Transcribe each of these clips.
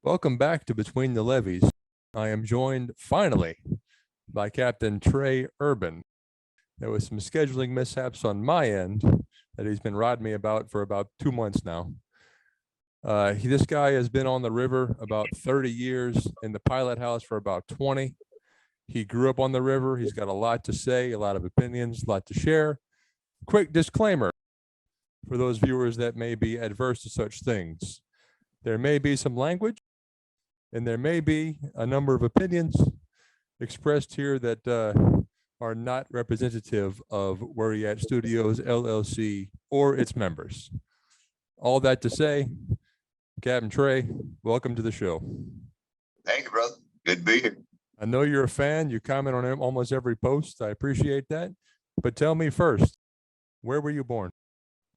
Welcome back to Between the Levees. I am joined finally by Captain Trey Urban. There was some scheduling mishaps on my end that he's been riding me about for about 2 months now. This guy has been on the river about 30 years, in the pilot house for about 20. He grew up on the river. He's got a lot to say, a lot of opinions, a lot to share. Quick disclaimer for those viewers that may be adverse to such things. There may be some language and there may be a number of opinions expressed here that are not representative of Worry At Studios, LLC, or its members. All that to say, Captain Trey, welcome to the show. Thank you, brother. Good to be here. I know you're a fan. You comment on almost every post. I appreciate that. But tell me first, where were you born?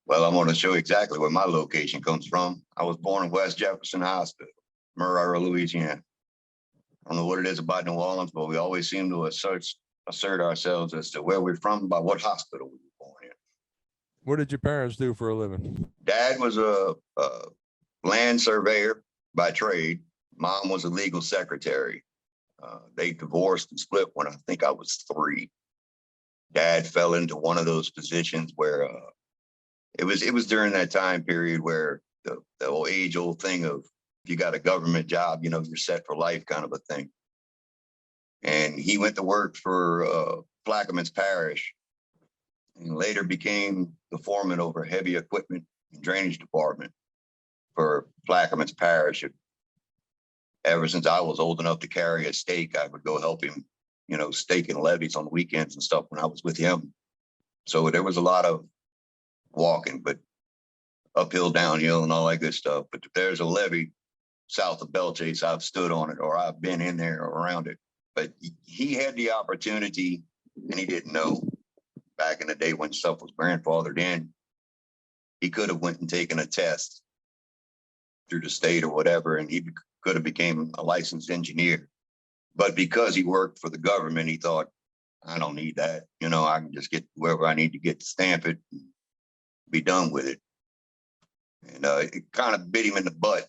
Well, I'm going to show you exactly where my location comes from. I was born in West Jefferson Hospital, Murray, Louisiana. I don't know what it is about New Orleans, but we always seem to assert ourselves as to where we're from by what hospital we were born in. What did your parents do for a living? Dad was a land surveyor by trade. Mom was a legal secretary. They divorced and split when I think I was 3. Dad fell into one of those positions where it was during that time period where the age-old thing of if you got a government job, you're set for life kind of a thing. And he went to work for Plaquemines Parish and later became the foreman over heavy equipment and drainage department for Plaquemines Parish. Ever since I was old enough to carry a stake, I would go help him, staking levees on the weekends and stuff when I was with him. So there was a lot of walking, but uphill, downhill, and all that good stuff. But if there's a levee south of Belchase, I've stood on it or I've been in there or around it. But he had the opportunity, and he didn't know back in the day when stuff was grandfathered in. He could have went and taken a test through the state or whatever, and he could have became a licensed engineer. But because he worked for the government, he thought, I don't need that. I can just get wherever I need to get to stamp it and be done with it. And it kind of bit him in the butt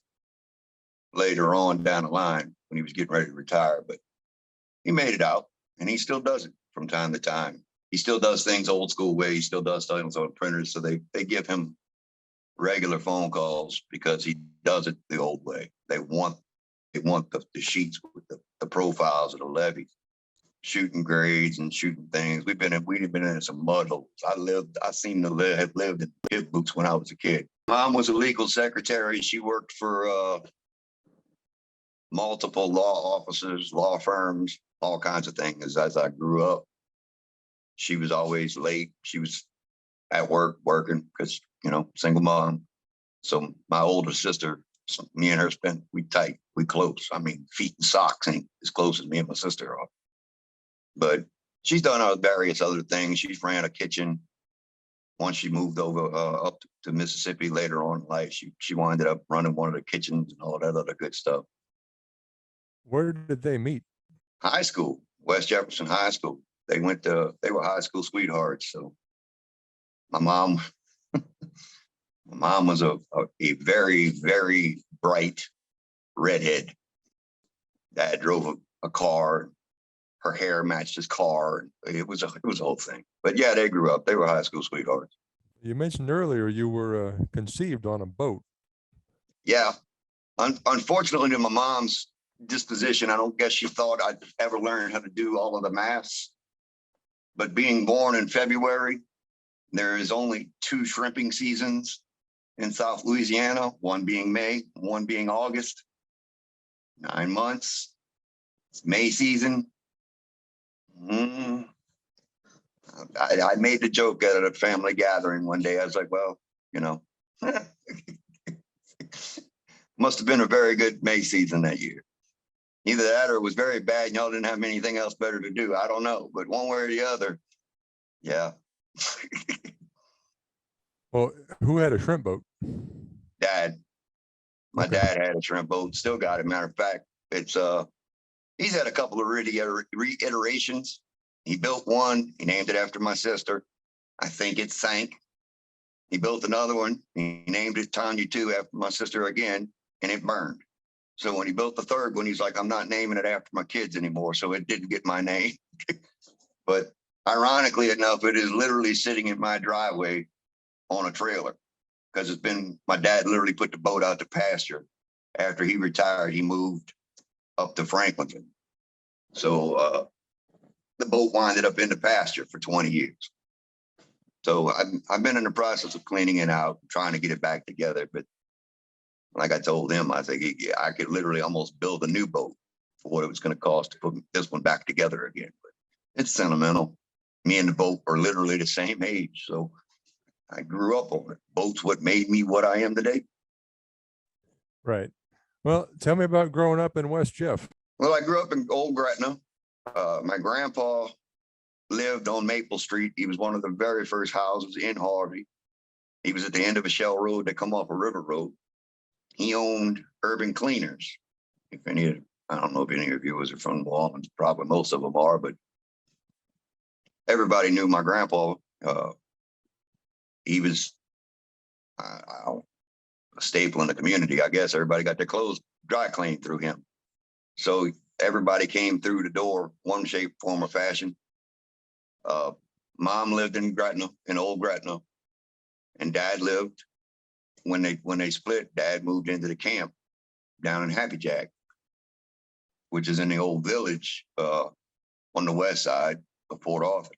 later on down the line when he was getting ready to retire. But he made it out, and he still does it from time to time. He still does things old school way. He still does things on printers. So they give him regular phone calls because he does it the old way. They want the sheets with the profiles of the levees, shooting grades and shooting things. We've been in some mud holes. I seem to have lived in hip boots when I was a kid. Mom was a legal secretary. She worked for multiple law offices, law firms, all kinds of things. As I grew up, she was always late. She was at work working because, single mom. So my older sister, me and her we tight, we close. I mean, feet and socks ain't as close as me and my sister are. But she's done various other things. She's ran a kitchen. Once she moved over up to Mississippi later on in life, she winded up running one of the kitchens and all that other good stuff. Where did they meet? High school, West Jefferson High School. They were high school sweethearts. So my mom was a very, very bright redhead. Dad drove a car. Her hair matched his car. It was a whole thing. But yeah, they grew up. They were high school sweethearts. You mentioned earlier you were conceived on a boat. Yeah. Unfortunately, to my mom's disposition, I don't guess she thought I'd ever learn how to do all of the maths. But being born in February, there is only 2 shrimping seasons in South Louisiana, one being May, one being August. 9 months. It's May season. I made the joke at a family gathering one day. I was like, well, must have been a very good May season that year. Either that or it was very bad and y'all didn't have anything else better to do. I don't know, but one way or the other, yeah. Well, who had a shrimp boat? Dad. My dad had a shrimp boat, still got it. Matter of fact, it's he's had a couple of reiterations. He built one, he named it after my sister. I think it sank. He built another one, he named it Tanya 2 after my sister again, and it burned. So when he built the third one, he's like, I'm not naming it after my kids anymore. So it didn't get my name. But ironically enough, it is literally sitting in my driveway on a trailer because it's been, my dad literally put the boat out to pasture. After he retired, he moved up to Franklinton. So the boat winded up in the pasture for 20 years. So I've been in the process of cleaning it out, trying to get it back together. But like I told him, I think I could literally almost build a new boat for what it was going to cost to put this one back together again. But it's sentimental. Me and the boat are literally the same age. So I grew up on it. Boat's what made me what I am today. Right. Well, tell me about growing up in West Jeff. Well, I grew up in Old Gretna. My grandpa lived on Maple Street. He was one of the very first houses in Harvey. He was at the end of a shell road that come off a river road. He owned Urban Cleaners. If any, I don't know if any of you are from New Orleans, probably most of them are, but everybody knew my grandpa. He was a staple in the community. I guess everybody got their clothes dry cleaned through him. So everybody came through the door, one shape, form, or fashion. Mom lived in Gretna, in Old Gretna, and Dad lived. When they split, Dad moved into the camp down in Happy Jack, which is in the old village on the west side of Port Arthur.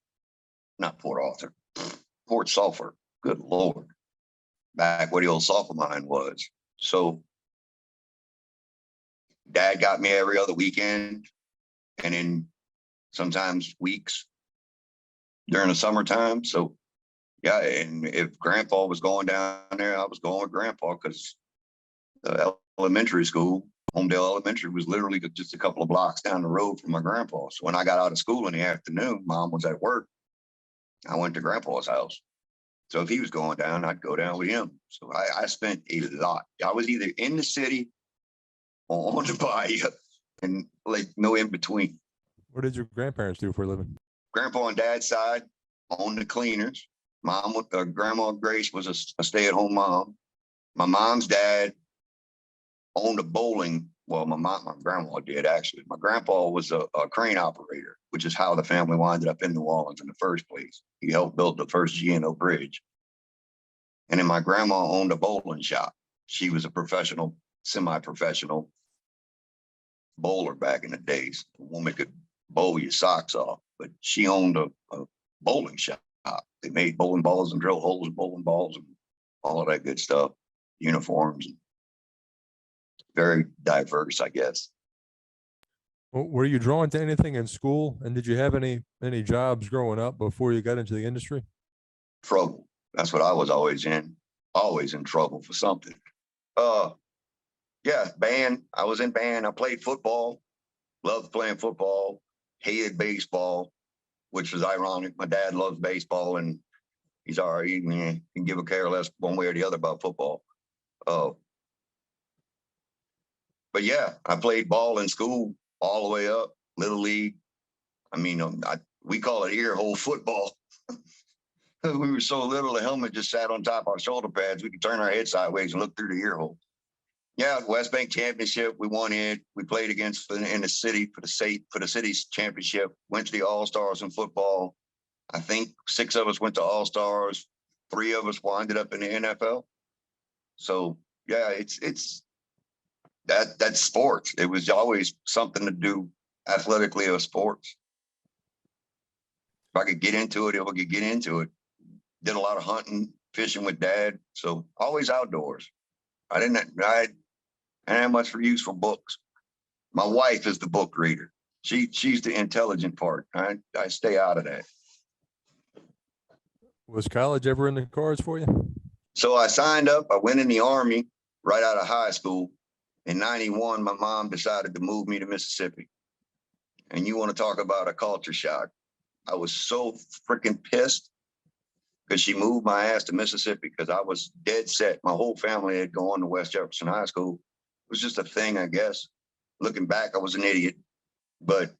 Not Port Arthur, Port Sulphur. Good Lord. Back where the old sulfur mine was. So Dad got me every other weekend, and then sometimes weeks during the summertime. So yeah, and if Grandpa was going down there, I was going with Grandpa because the elementary school, Homedale Elementary, was literally just a couple of blocks down the road from my grandpa. So when I got out of school in the afternoon, Mom was at work. I went to Grandpa's house. So if he was going down, I'd go down with him. So I spent a lot. I was either in the city or on the bayou, and like no in between. What did your grandparents do for a living? Grandpa and Dad's side owned the cleaners. Grandma Grace was a stay-at-home mom. My mom's dad owned a bowling. Well, my grandma did actually. My grandpa was a crane operator, which is how the family winded up in New Orleans in the first place. He helped build the first G&O bridge. And then my grandma owned a bowling shop. She was a professional, semi-professional bowler back in the days. A woman could bowl your socks off, but she owned a bowling shop. They made bowling balls and drill holes in bowling balls and all of that good stuff, uniforms. Very diverse, I guess. Well, were you drawn to anything in school, and did you have any jobs growing up before you got into the industry? Trouble. That's what I was always in trouble for something. Yeah, band. I was in band. I played football, loved playing football, hated baseball, which was ironic. My dad loves baseball, and he's all right. He can give a care less one way or the other about football. But yeah, I played ball in school all the way up, Little League. I mean, we call it ear hole football. We were so little, the helmet just sat on top of our shoulder pads. We could turn our head sideways and look through the ear hole. Yeah, West Bank Championship, we won it. We played against in the city for the city's championship. Went to the All-Stars in football. I think 6 of us went to All-Stars. 3 of us winded up in the NFL. So yeah, it's that's sports. It was always something to do athletically or sports. If I could get into it, I could get into it. Did a lot of hunting, fishing with Dad. So always outdoors. I didn't have much for use for books. My wife is the book reader. She's the intelligent part. I stay out of that. Was college ever in the cards for you? So I signed up. I went in the Army right out of high school. In 91, my mom decided to move me to Mississippi. And you want to talk about a culture shock. I was so freaking pissed because she moved my ass to Mississippi because I was dead set. My whole family had gone to West Jefferson High School. It was just a thing, I guess. Looking back, I was an idiot. But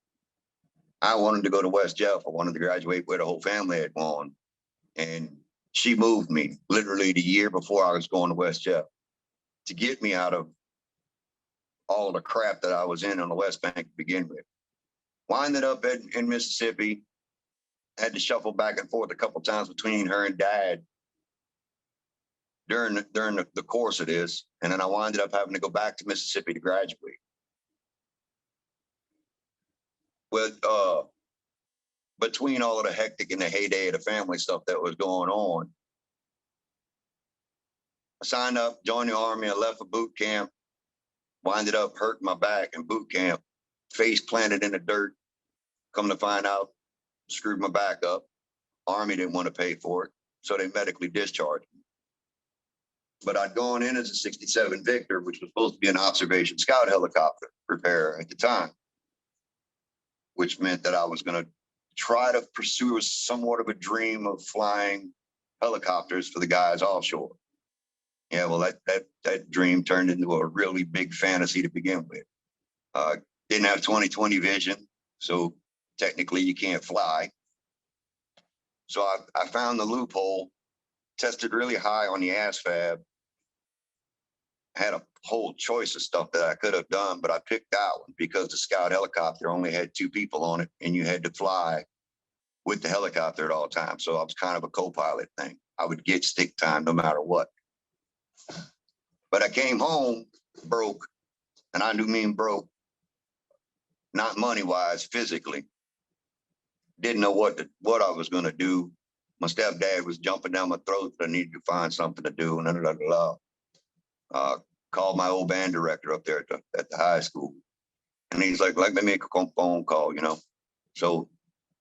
I wanted to go to West Jeff. I wanted to graduate where the whole family had gone. And she moved me literally the year before I was going to West Jeff to get me out of all the crap that I was in on the West Bank to begin with. Winded up in Mississippi, had to shuffle back and forth a couple times between her and Dad during the course of this. And then I winded up having to go back to Mississippi to graduate. With between all of the hectic and the heyday of the family stuff that was going on, I signed up, joined the Army, I left for boot camp, winded up hurting my back in boot camp, face planted in the dirt. Come to find out, screwed my back up. Army didn't want to pay for it, so they medically discharged me. But I'd gone in as a 67 Victor, which was supposed to be an observation scout helicopter repairer at the time, which meant that I was going to try to pursue somewhat of a dream of flying helicopters for the guys offshore. Yeah, well, that dream turned into a really big fantasy to begin with. Didn't have 20/20 vision, so technically you can't fly. So I found the loophole, tested really high on the ASFAB, had a whole choice of stuff that I could have done, but I picked that one because the scout helicopter only had 2 people on it, and you had to fly with the helicopter at all times. So I was kind of a co-pilot thing. I would get stick time no matter what. But I came home broke, and I do mean broke, not money-wise, physically. Didn't know what I was going to do. My stepdad was jumping down my throat that I needed to find something to do, and called my old band director up there at the high school, and he's like, "Let me make a phone call," you know. So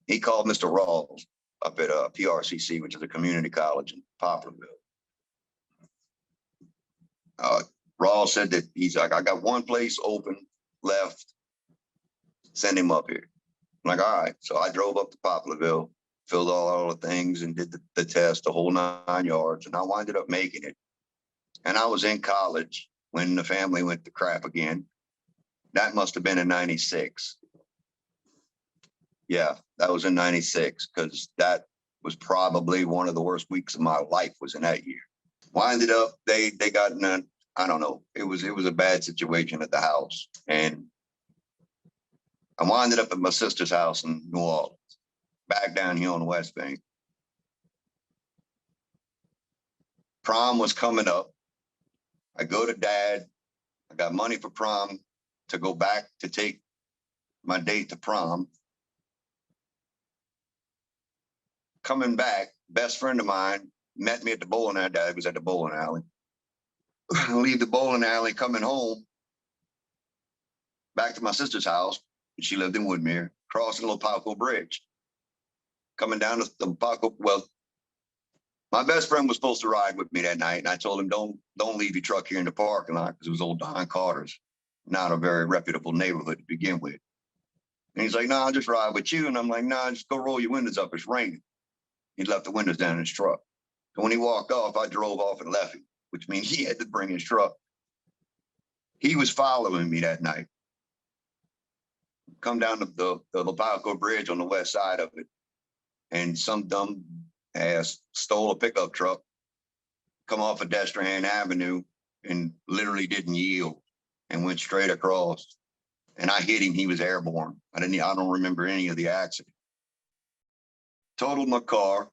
he called Mr. Rawls up at PRCC, which is a community college in Poplarville. Rawls said that he's like, "I got one place open left. Send him up here." I'm like, "All right." So I drove up to Poplarville, filled all the things, and did the test, the whole 9 yards, and I winded up making it. And I was in college when the family went to crap again. That must have been in 96. Yeah, that was in 96, because that was probably one of the worst weeks of my life was in that year. Winded up, they got in a, I don't know, it was a bad situation at the house. And I winded up at my sister's house in New Orleans, back down here on the West Bank. Prom was coming up. I go to Dad. I got money for prom to go back to take my date to prom. Coming back, best friend of mine met me at the bowling alley. Dad was at the bowling alley. Leave the bowling alley, coming home, back to my sister's house. She lived in Woodmere, crossing the Lopalco Bridge. Coming down to the Lopalco, well, my best friend was supposed to ride with me that night, and I told him, don't leave your truck here in the parking lot, because it was old Don Carter's, not a very reputable neighborhood to begin with. And he's like, "No, I'll just ride with you." And I'm like, "No, just go roll your windows up. It's raining." He left the windows down in his truck. So when he walked off, I drove off and left him, which means he had to bring his truck. He was following me that night. Come down the Lopalco Bridge on the west side of it, and some dumb ass stole a pickup truck, come off of Destrehan Avenue, and literally didn't yield and went straight across. And I hit him. He was airborne. I don't remember any of the accident. Totaled my car,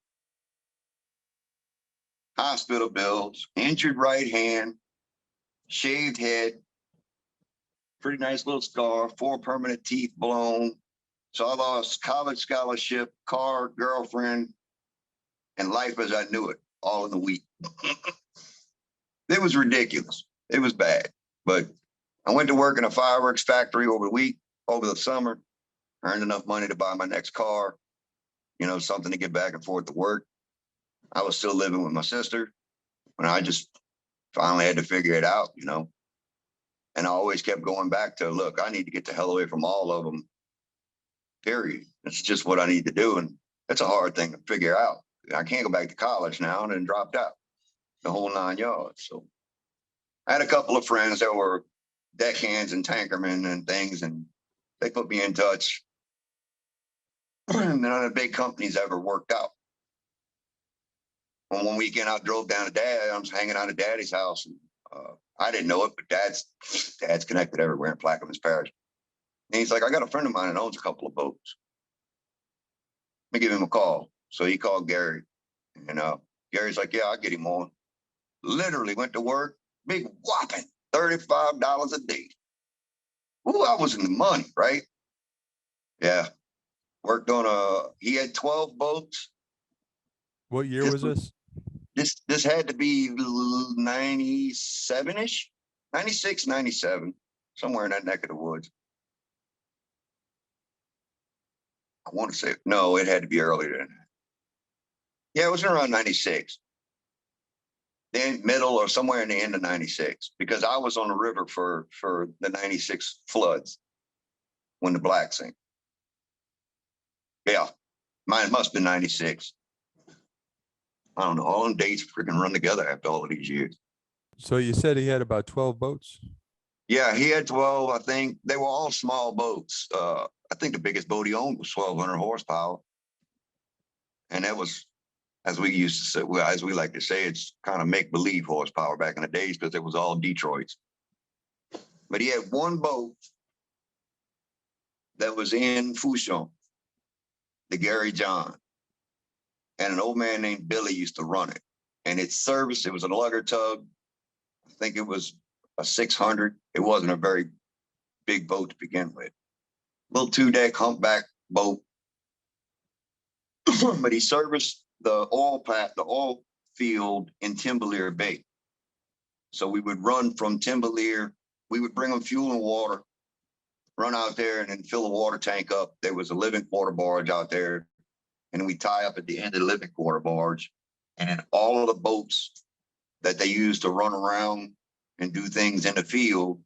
hospital bills, injured right hand, shaved head, pretty nice little scar, 4 permanent teeth blown. So I lost college scholarship, car, girlfriend, and life as I knew it, all in a week. It was ridiculous. It was bad. But I went to work in a fireworks factory over the summer, earned enough money to buy my next car, something to get back and forth to work. I was still living with my sister, and I just finally had to figure it out, And I always kept going back to, look, I need to get the hell away from all of them, period. It's just what I need to do. And that's a hard thing to figure out. I can't go back to college now, and then dropped out the whole 9 yards. So I had a couple of friends that were deckhands and tankermen and things, and they put me in touch. None of the big companies ever worked out. On one weekend, I drove down to Dad. I was hanging out at Daddy's house, and I didn't know it, but dad's connected everywhere in Plaquemines Parish. And he's like, I got a friend of mine that owns a couple of boats. Let me give him a call. So he called Gary. And Gary's like, yeah, I'll get him on. Literally went to work, big whopping $35 a day. Ooh, I was in the money, right? Yeah. Worked on he had 12 boats. What year was this? This had to be 97-ish, 96, 97, somewhere in that neck of the woods. I want to say, no, it had to be earlier than that. Yeah, it was around 96. Then middle or somewhere in the end of 96, because I was on the river for the 96 floods when the Black sank. Yeah, mine must have been 96. I don't know. All them dates freaking run together after all of these years. So you said he had about 12 boats? Yeah, he had 12. I think they were all small boats. I think the biggest boat he owned was 1,200 horsepower. And that was, as we used to say, well, as we like to say, it's kind of make-believe horsepower back in the days because it was all Detroit's. But he had one boat that was in Fouchon, the Gary John. And an old man named Billy used to run it. And its service, it was a lugger tug. I think it was a 600. It wasn't a very big boat to begin with. Little 2-deck humpback boat. But he serviced the oil field in Timberleer Bay. So we would run from Timberleer. We would bring them fuel and water, run out there and then fill the water tank up. There was a living quarter barge out there. And we tie up at the end of the living quarter barge. And then all of the boats that they used to run around and do things in the field,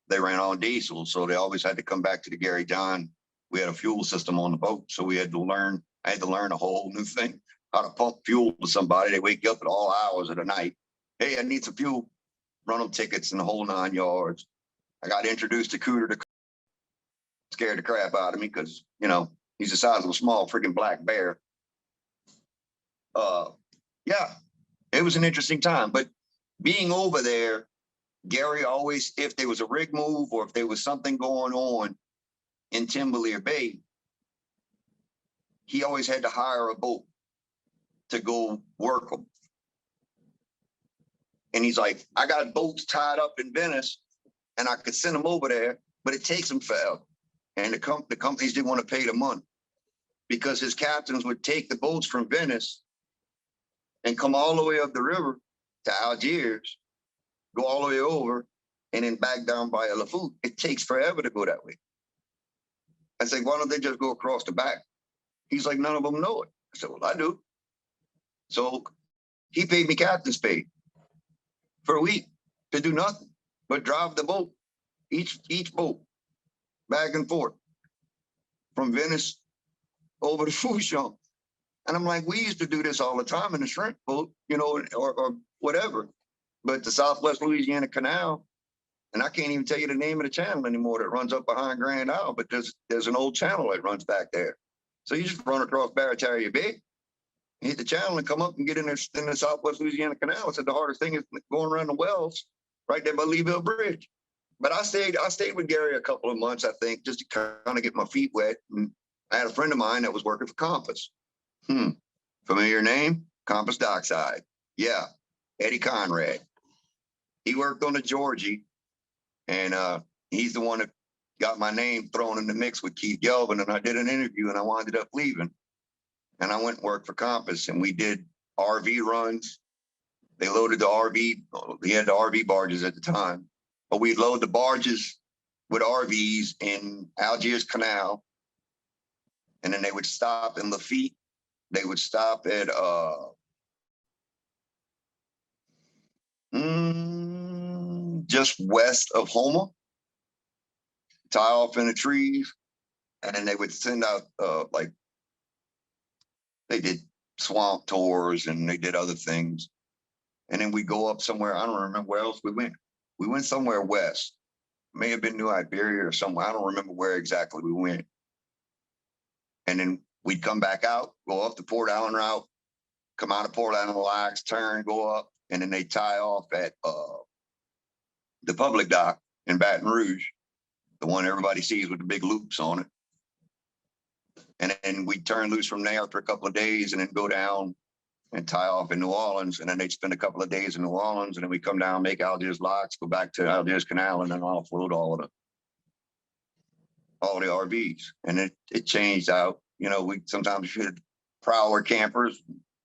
they ran on diesel. So they always had to come back to the Gary John. We had a fuel system on the boat. So I had to learn a whole new thing, how to pump fuel to somebody. They wake you up at all hours of the night. Hey, I need some fuel. Run them tickets in the whole 9 yards. I got introduced to Cooter. Scared the crap out of me because, he's the size of a small freaking black bear. Yeah, it was an interesting time. But being over there, Gary always, if there was a rig move or if there was something going on in Timberleer Bay, he always had to hire a boat to go work them. And he's like, I got boats tied up in Venice and I could send them over there, but it takes them forever. And the companies didn't want to pay the money because his captains would take the boats from Venice and come all the way up the river to Algiers, go all the way over, and then back down by Lafayette. It takes forever to go that way. I said, why don't they just go across the back? He's like, none of them know it. I said, well, I do. So he paid me captain's pay for a week to do nothing but drive the boat, each boat, back and forth from Venice over to Fouchon. And I'm like, we used to do this all the time in the shrimp boat, or whatever. But the Southwest Louisiana Canal, and I can't even tell you the name of the channel anymore that runs up behind Grand Isle, but there's an old channel that runs back there. So you just run across Barataria Bay, hit the channel and come up and get in the Southwest Louisiana Canal. I said the hardest thing is going around the wells right there by Leeville Bridge. But I stayed with Gary a couple of months, I think, just to kind of get my feet wet. And I had a friend of mine that was working for Compass. Familiar name? Compass Dockside. Yeah, Eddie Conrad. He worked on the Georgie, and he's the one that got my name thrown in the mix with Keith Gelvin, and I did an interview, and I wound up leaving. And I went and worked for Compass, and we did RV runs. They loaded the RV. We had the RV barges at the time, but we'd load the barges with RVs in Algiers Canal, and then they would stop in Lafitte. They would stop at just west of Houma, tie off in the trees, and then they would send out they did swamp tours and they did other things. And then we go up somewhere. I don't remember where else we went. We went somewhere west. May have been New Iberia or somewhere. I don't remember where exactly we went. And then we'd come back out, go up the Port Allen route, come out of Port Allen Locks, turn, go up, and then they tie off at the public dock in Baton Rouge, the one everybody sees with the big loops on it. And then we turn loose from there after a couple of days and then go down and tie off in New Orleans. And then they'd spend a couple of days in New Orleans. And then we come down, make Algiers locks, go back to Algiers Canal, and then offload all the RVs. And it changed out. You know, we sometimes had prowler campers.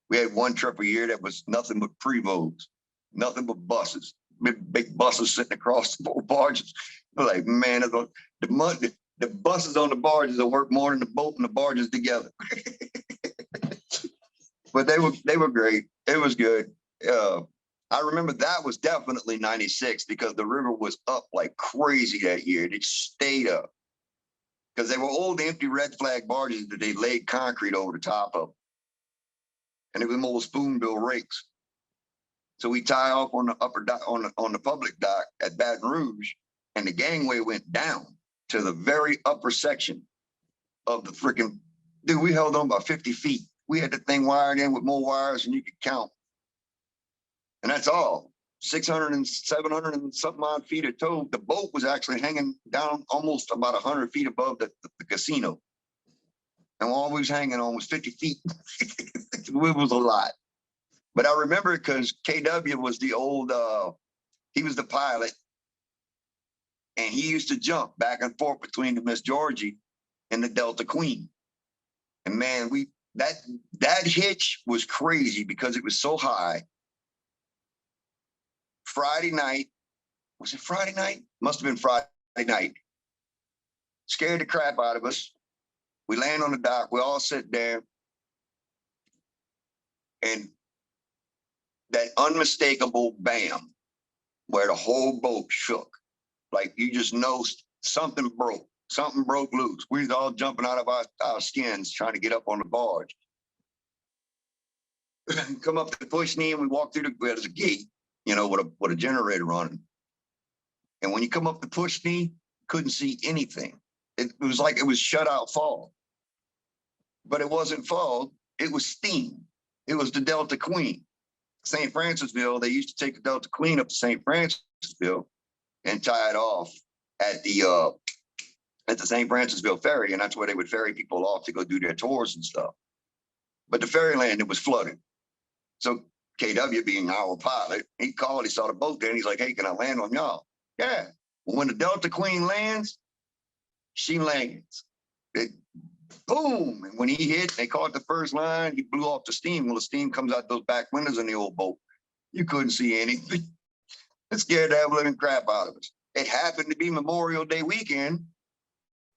We had one trip a year that was nothing but Prevosts, nothing but buses, big buses sitting across the boat barges. We're like, man, the buses on the barges will work more than the boat and the barges together. But they were great. It was good. I remember that was definitely 96 because the river was up like crazy that year. It stayed up because they were old, empty red flag barges that they laid concrete over the top of. And it was more spoonbill rakes. So we tie off on the upper dock, on the public dock at Baton Rouge, and the gangway went down to the very upper section of the freaking, dude, we held on about 50 feet. We had the thing wired in with more wires than you could count. And that's all. 600 and 700 and something odd feet of tow. The boat was actually hanging down almost about 100 feet above the casino. And we're always hanging almost 50 feet. It was a lot. But I remember it because KW was the old, he was the pilot. And he used to jump back and forth between the Miss Georgie and the Delta Queen. And man, that hitch was crazy because it was so high. Friday night, was it Friday night? Must have been Friday night. Scared the crap out of us. We land on the dock, we all sit there. And that unmistakable bam, where the whole boat shook. Like you just know something broke loose. We was all jumping out of our skins trying to get up on the barge. Come up to the push knee and we walk through there's a gate, you know, with a generator running. And when you come up the push knee, couldn't see anything. It was like it was shut out fog. But it wasn't fog, it was steam. It was the Delta Queen. St. Francisville, they used to take the Delta Queen up to St. Francisville and tie it off at the St. Francisville ferry, and that's where they would ferry people off to go do their tours and stuff. But the ferry landing was flooded. So KW, being our pilot, he called, he saw the boat there, and he's like, hey, can I land on y'all? Yeah. Well, when the Delta Queen lands, she lands. Boom. And when he hit, they caught the first line, he blew off the steam. Well, the steam comes out those back windows in the old boat. You couldn't see anything. It scared the living crap out of us. It happened to be Memorial Day weekend.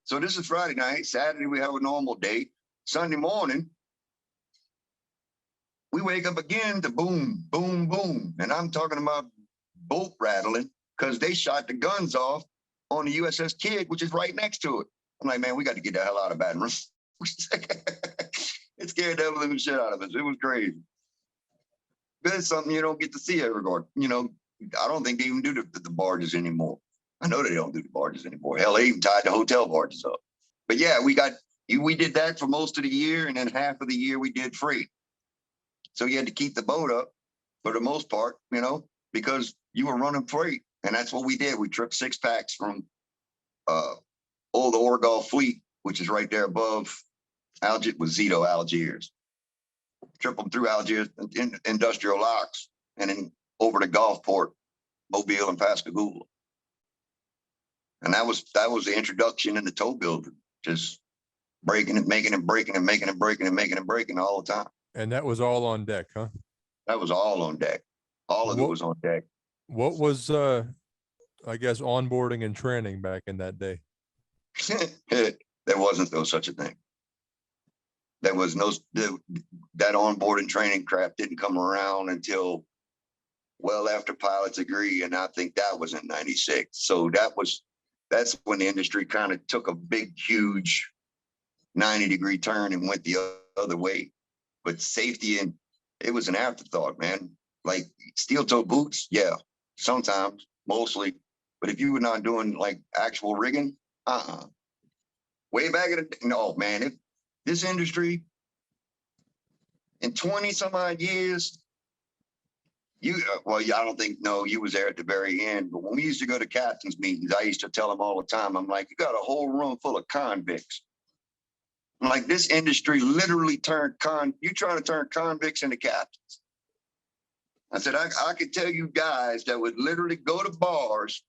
So this is Friday night. Saturday, we have a normal day. Sunday morning, we wake up again to boom, boom, boom. And I'm talking about boat rattling because they shot the guns off on the USS Kidd, which is right next to it. I'm like, man, we got to get the hell out of Baton Rouge. It scared the living shit out of us. It was crazy. But it's something you don't get to see everywhere. You know, I don't think they even do the barges anymore. I know they don't do the barges anymore. Hell, they even tied the hotel barges up. But yeah, we did that for most of the year, and then half of the year we did freight. So you had to keep the boat up for the most part, you know, because you were running freight. And that's what we did. We tripped 6-packs from old Orgal Fleet, which is right there above Algiers, with Zito, Algiers. Trip them through Algiers, industrial locks, and then over to Gulfport, Mobile, and Pascagoula. And that was the introduction in the tow building, just breaking and making and breaking and making and breaking and making and breaking all the time. And that was all on deck, huh? That was all on deck. All of it was on deck. What was, I guess, onboarding and training back in that day? There wasn't no such a thing. There was no, that onboarding training crap didn't come around until well after pilots agree. And I think that was in 96. So that's when the industry kind of took a big, huge 90-degree turn and went the other way. But safety, and it was an afterthought, man. Like steel toe boots, yeah, sometimes, mostly. But if you were not doing like actual rigging, way back in the, no, man, if this industry in 20 some odd years, Well, yeah, I don't think, no, you was there at the very end, but when we used to go to captain's meetings, I used to tell them all the time, I'm like, you got a whole room full of convicts. I'm like, this industry literally you trying to turn convicts into captains. I said, I could tell you guys that would literally go to bars,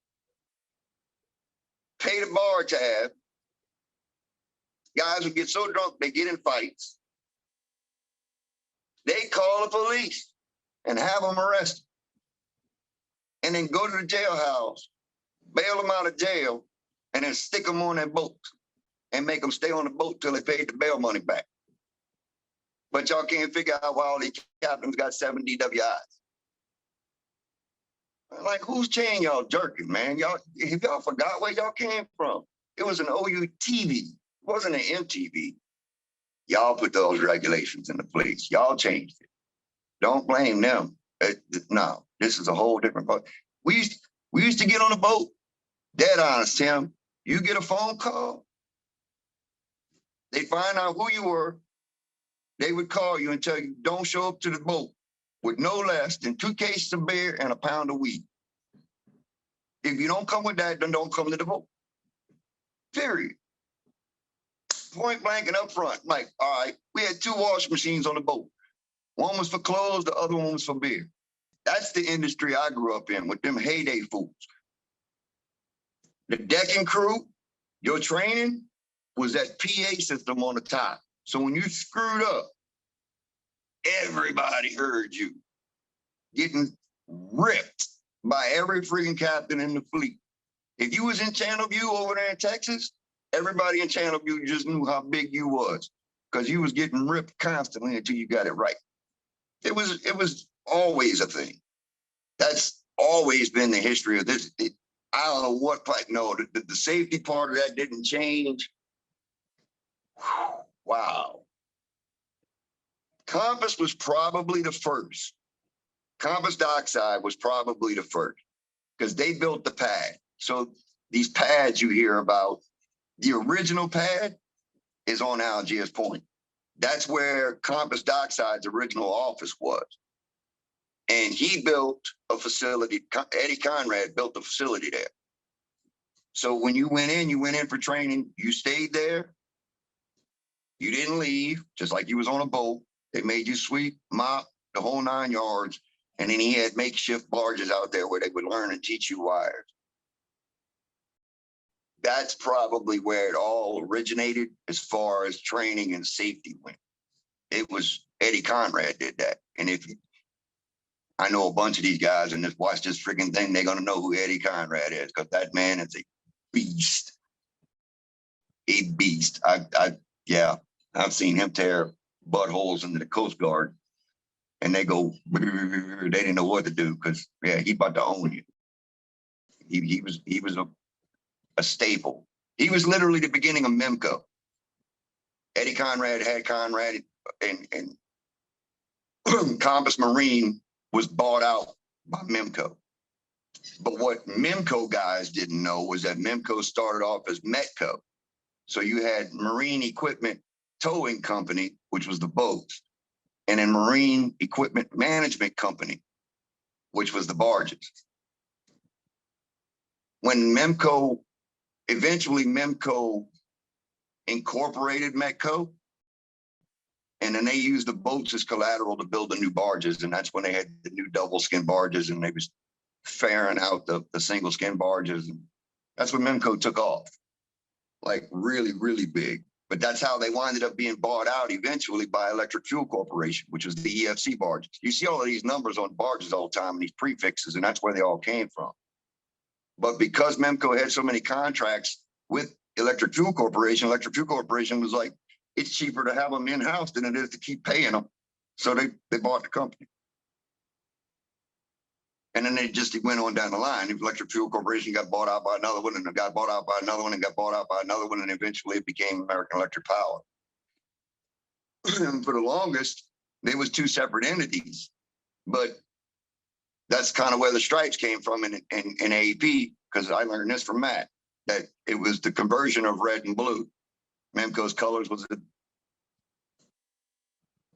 pay the bar tab. Guys would get so drunk, they get in fights. They call the police and have them arrested. And then go to the jailhouse, bail them out of jail, and then stick them on that boat and make them stay on the boat till they paid the bail money back. But y'all can't figure out why all these captains got 7 DWIs. Like, who's chain y'all jerking, man? If y'all forgot where y'all came from, it was an OU TV. It wasn't an MTV. Y'all put those regulations into place. Y'all changed it. Don't blame them. No, this is a whole different part. We used to get on a boat, dead honest, Tim. You get a phone call, they find out who you were, they would call you and tell you, don't show up to the boat with no less than 2 cases of beer and a pound of weed. If you don't come with that, then don't come to the boat. Period. Point blank and up front. Like, all right, we had 2 wash machines on the boat. One was for clothes, the other one was for beer. That's the industry I grew up in with them heyday fools. The decking crew, your training was that PA system on the top. So when you screwed up, everybody heard you getting ripped by every freaking captain in the fleet. If you was in Channel View over there in Texas, everybody in Channel View just knew how big you was because you was getting ripped constantly until you got it right. It was always a thing. That's always been the history of this. I don't know what, no, the safety part of that didn't change. Wow. Compass was probably the first. Compass Dockside was probably the first because they built the pad. So these pads you hear about, the original pad is on Algiers Point. That's where Compass Dockside's original office was. And he built a facility, Eddie Conrad built a facility there. So when you went in for training, you stayed there. You didn't leave, just like you was on a boat. They made you sweep, mop, the whole 9 yards. And then he had makeshift barges out there where they would learn and teach you wires. That's probably where it all originated as far as training and safety went. It was Eddie Conrad did that. And I know a bunch of these guys and just watch this freaking thing, they're going to know who Eddie Conrad is because that man is a beast. A beast. Yeah, I've seen him tear buttholes into the Coast Guard and they go, they didn't know what to do because, yeah, he about to own you. He was a staple. He was literally the beginning of MEMCO. Eddie Conrad had Conrad and Compass Marine was bought out by MEMCO. But what MEMCO guys didn't know was that MEMCO started off as METCO. So you had Marine Equipment Towing Company, which was the boats, and then Marine Equipment Management Company, which was the barges. When eventually MEMCO incorporated METCO, and then they used the boats as collateral to build the new barges. And that's when they had the new double skin barges and they was fairing out the single skin barges. And that's when MEMCO took off, like really, really big. But that's how they winded up being bought out eventually by Electric Fuel Corporation, which was the EFC barges. You see all of these numbers on barges all the time and these prefixes, and that's where they all came from. But because MEMCO had so many contracts with Electric Fuel Corporation was like, it's cheaper to have them in-house than it is to keep paying them. So they bought the company. And then they just went on down the line. Electric Fuel Corporation got bought out by another one, and it got bought out by another one, and got bought out by another one, and eventually it became American Electric Power. For the longest, there was 2 separate entities. But that's kind of where the stripes came from in AEP, because I learned this from Matt, that it was the conversion of red and blue. MEMCO's colors was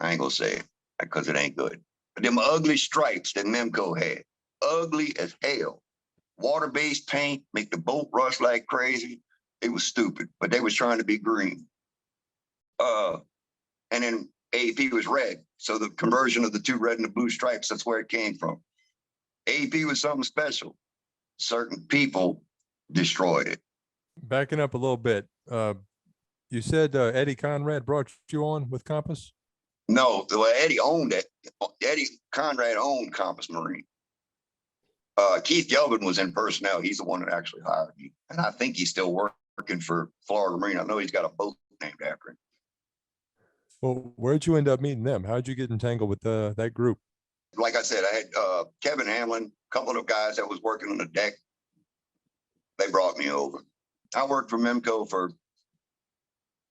I ain't gonna say it because it ain't good. them ugly stripes that Memco had, ugly as hell. Water-based paint, make the boat rust like crazy. It was stupid, but they was trying to be green. And then AP was red. So the conversion of the two red and the blue stripes, that's where it came from. AP was something special. Certain people destroyed it. Backing up a little bit, you said Eddie Conrad brought you on with Compass? No, well, Eddie owned it. Eddie Conrad owned Compass Marine. Keith Gelvin was in personnel. He's the one that actually hired me. And I think he's still working for Florida Marine. I know he's got a boat named after him. Well, where'd you end up meeting them? How'd you get entangled with that group? Like I said, I had Kevin Hamlin, a couple of guys that was working on the deck. They brought me over. I worked for Memco for,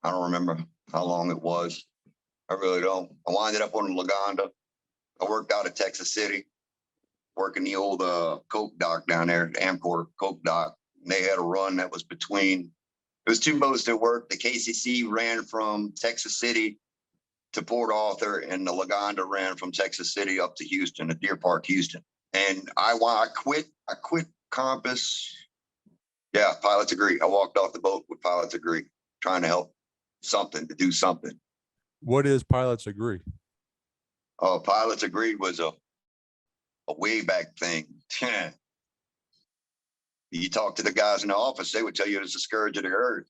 I don't remember how long it was. I really don't. I winded up on Laganda. I worked out of Texas City, working the old Coke dock down there, the Amcor Coke dock. And they had a run that was between, it was two boats that worked. The KCC ran from Texas City to Port Arthur, and the Laganda ran from Texas City up to Houston, to Deer Park, Houston. And I quit Compass. Yeah, pilot's agree. I walked off the boat with pilot's agree, trying to help to do something. What is Pilots Agree? Oh, Pilots Agreed was a way back thing. You talk to the guys in the office, they would tell you it's a scourge of the earth.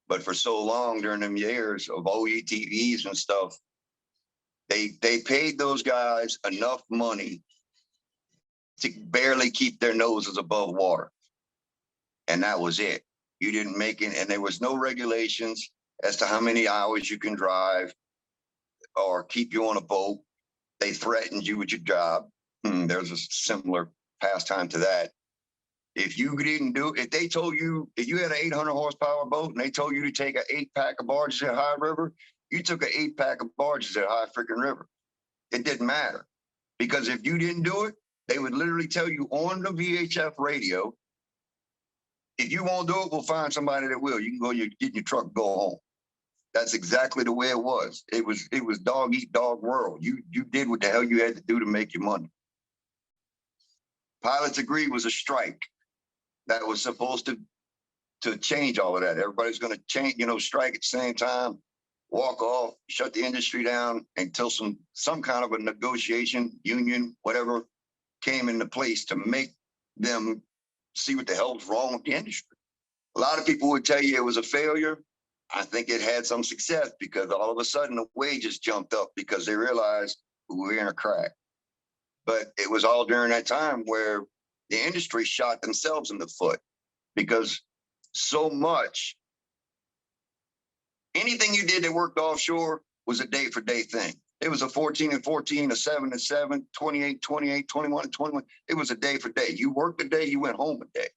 But for so long during them years of OETVs and stuff, they paid those guys enough money to barely keep their noses above water. And that was it. You didn't make it, and there was no regulations as to how many hours you can drive or keep you on a boat. They threatened you with your job. There's a similar pastime to that. If you didn't do it, if they told you, if you had an 800 horsepower boat and they told you to take an 8-pack of barges at High River, you took an 8-pack of barges at High freaking River. It didn't matter, because if you didn't do it, they would literally tell you on the VHF radio, if you won't do it, we'll find somebody that will. You can go get in your truck, go home. That's exactly the way it was. It was dog eat dog world. You did what the hell you had to do to make your money. Pilots Agree was a strike that was supposed to change all of that. Everybody's going to change, strike at the same time, walk off, shut the industry down until some kind of a negotiation, union, whatever, came into place to make them see what the hell was wrong with the industry. A lot of people would tell you it was a failure. I think it had some success, because all of a sudden the wages jumped up because they realized we were in a crack. But it was all during that time where the industry shot themselves in the foot, because so much, anything you did that worked offshore was a day for day thing. It was a 14 and 14, a 7 and 7, 28, 28, 21 and 21. It was a day for day. You worked a day, you went home a day.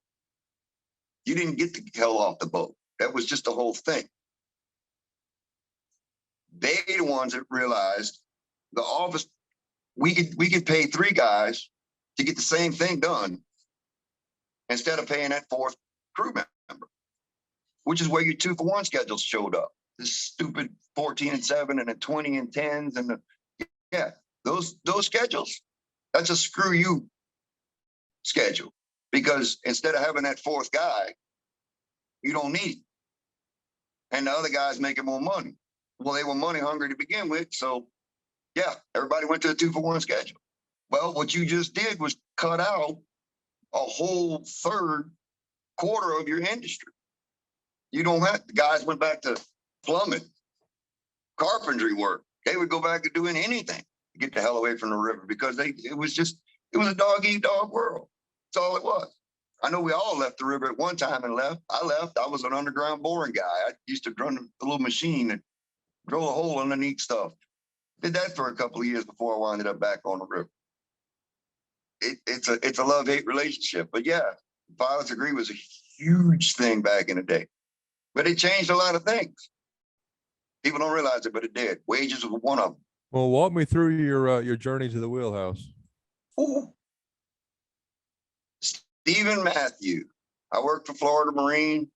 You didn't get the hell off the boat. That was just the whole thing. They the ones that realized the office, we could pay 3 guys to get the same thing done instead of paying that 4th crew member, which is where your 2-for-1 schedules showed up. This stupid 14 and 7 and the 20 and 10s and those schedules. That's a screw you schedule, because instead of having that 4th guy, you don't need him. And the other guys making more money. Well, they were money hungry to begin with, so everybody went to the 2-for-1 schedule. Well, what you just did was cut out a whole third quarter of your industry. You don't have, the guys went back to plumbing, carpentry work. They would go back to doing anything to get the hell away from the river, because it was a dog eat dog world. That's all it was. I know we all left the river at one time and left. I left. I was an underground boring guy. I used to run a little machine and drill a hole underneath stuff. Did that for a couple of years before I winded up back on the river. It's a love-hate relationship. But Pilots Agree was a huge thing back in the day. But it changed a lot of things. People don't realize it, but it did. Wages was one of them. Well, walk me through your journey to the wheelhouse. Ooh. Stephen Matthew. I worked for Florida Marine.